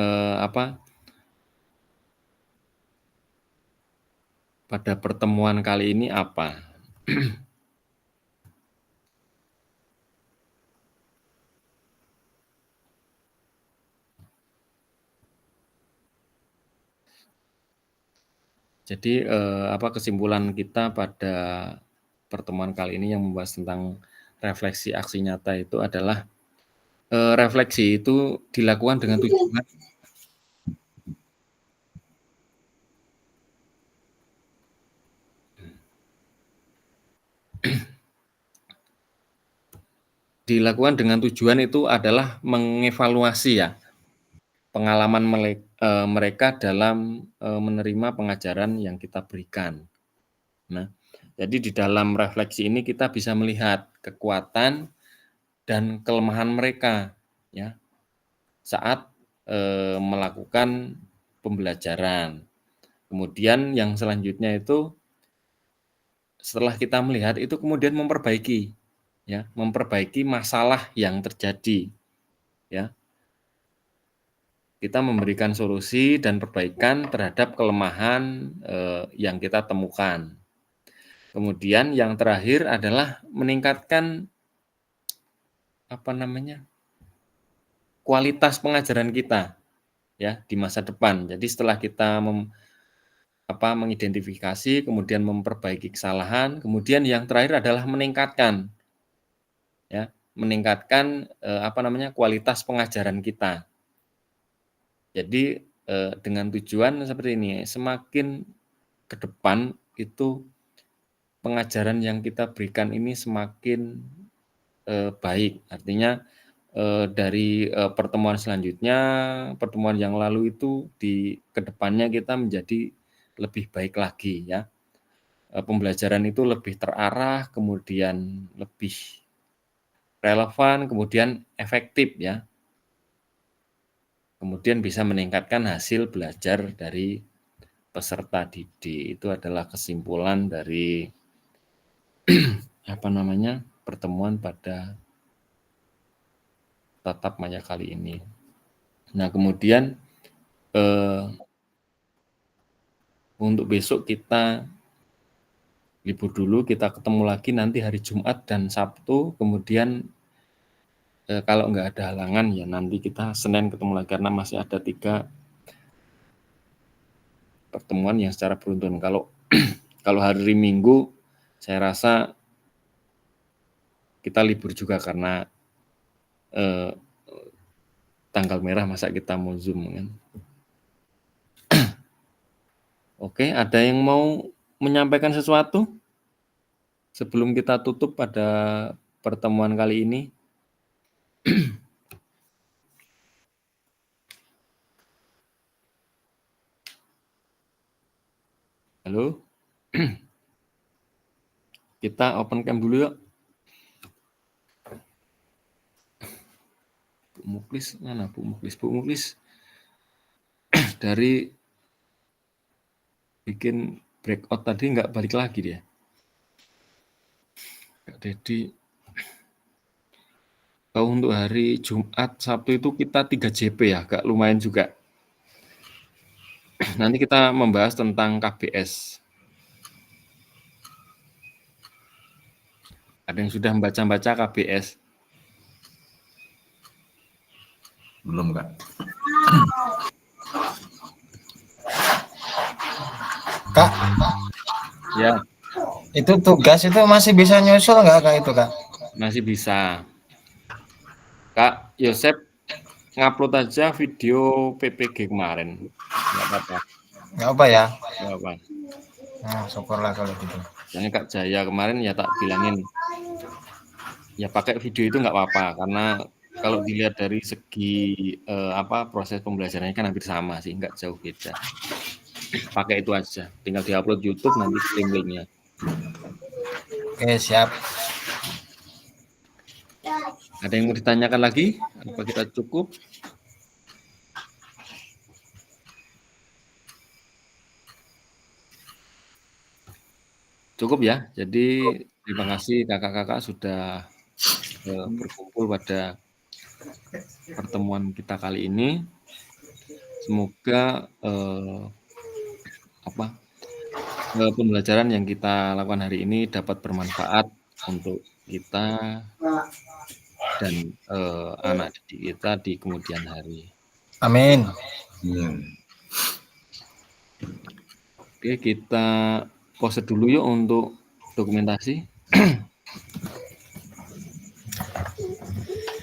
pada pertemuan kali ini apa? Jadi kesimpulan kita pada pertemuan kali ini yang membahas tentang refleksi aksi nyata itu adalah refleksi itu dilakukan dengan tujuan itu adalah mengevaluasi ya pengalaman mereka dalam menerima pengajaran yang kita berikan. Nah, jadi di dalam refleksi ini kita bisa melihat kekuatan dan kelemahan mereka ya saat melakukan pembelajaran. Kemudian yang selanjutnya itu setelah kita melihat itu kemudian memperbaiki masalah yang terjadi ya. Kita memberikan solusi dan perbaikan terhadap kelemahan yang kita temukan. Kemudian yang terakhir adalah meningkatkan kualitas pengajaran kita ya di masa depan. Jadi setelah kita mengidentifikasi, kemudian memperbaiki kesalahan, kemudian yang terakhir adalah meningkatkan kualitas pengajaran kita. Jadi dengan tujuan seperti ini, semakin ke depan itu pengajaran yang kita berikan ini semakin baik. Artinya dari pertemuan selanjutnya, pertemuan yang lalu itu di kedepannya kita menjadi lebih baik lagi ya. Pembelajaran itu lebih terarah, kemudian lebih relevan, kemudian efektif ya. Kemudian bisa meningkatkan hasil belajar dari peserta didik. Itu adalah kesimpulan dari pertemuan pada tatap maya kali ini. Nah, kemudian untuk besok kita libur dulu, kita ketemu lagi nanti hari Jumat dan Sabtu, kemudian kalau nggak ada halangan ya nanti kita Senin ketemu lagi karena masih ada 3 pertemuan yang secara beruntun. Kalau hari Minggu saya rasa kita libur juga karena tanggal merah, masa kita mau Zoom kan. Oke, ada yang mau menyampaikan sesuatu sebelum kita tutup pada pertemuan kali ini? Halo? Kita open cam dulu yuk. Bu Muklis, mana Bu Muklis? Bu Muklis dari bikin breakout tadi nggak balik lagi dia. Kak Dedi. Kalau untuk hari Jumat, Sabtu itu kita 3 JP ya, agak lumayan juga. Nanti kita membahas tentang KBS. Ada yang sudah membaca-baca KBS? Belum, Kak. Kak? Ya. Itu tugas itu masih bisa nyusul nggak, Kak, itu, Kak? Masih bisa. Kak Yosep ngupload aja video PPG kemarin. Nggak apa-apa. Nggak apa ya? Nggak apa. Nah, syukurlah kalau gitu. Soalnya Kak Jaya kemarin ya tak bilangin, ya pakai video itu nggak apa-apa, karena kalau dilihat dari segi proses pembelajarannya kan hampir sama sih, nggak jauh beda. Pakai itu aja, tinggal diupload YouTube nanti kirim linknya. Oke, siap. Ada yang mau ditanyakan lagi? Apa kita cukup? Cukup ya. Jadi terima kasih kakak-kakak sudah berkumpul pada pertemuan kita kali ini. Semoga pembelajaran yang kita lakukan hari ini dapat bermanfaat untuk kita dan anak didik kita di kemudian hari. Amin. Oke, kita pause dulu yuk untuk dokumentasi.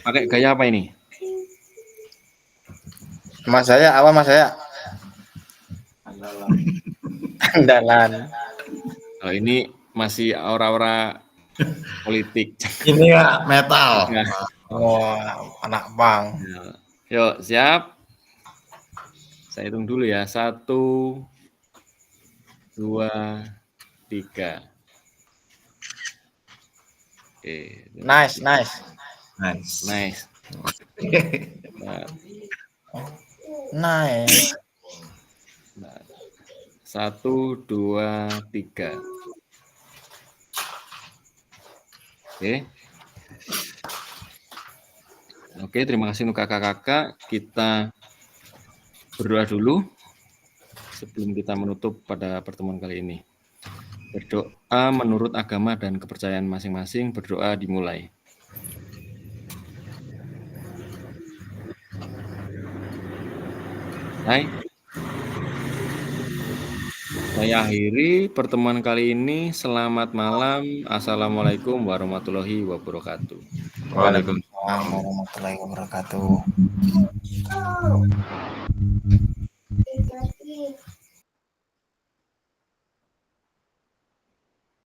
Pakai gaya apa ini? Mas saya, apa Mas saya? Andalan. Kalau ini masih aura-aura politik. Ini ya metal. Ya. Anak bang. Yuk, siap. Saya hitung dulu ya. 1, 2, 3. Oke. Nice. Nice. Nice. 1, 2, 3. Oke, terima kasih untuk kakak-kakak. Kita berdoa dulu sebelum kita menutup pada pertemuan kali ini. Berdoa menurut agama dan kepercayaan masing-masing. Berdoa dimulai. Hai. Saya akhiri pertemuan kali ini. Selamat malam. Assalamualaikum warahmatullahi wabarakatuh. Waalaikumsalam warahmatullahi wabarakatuh.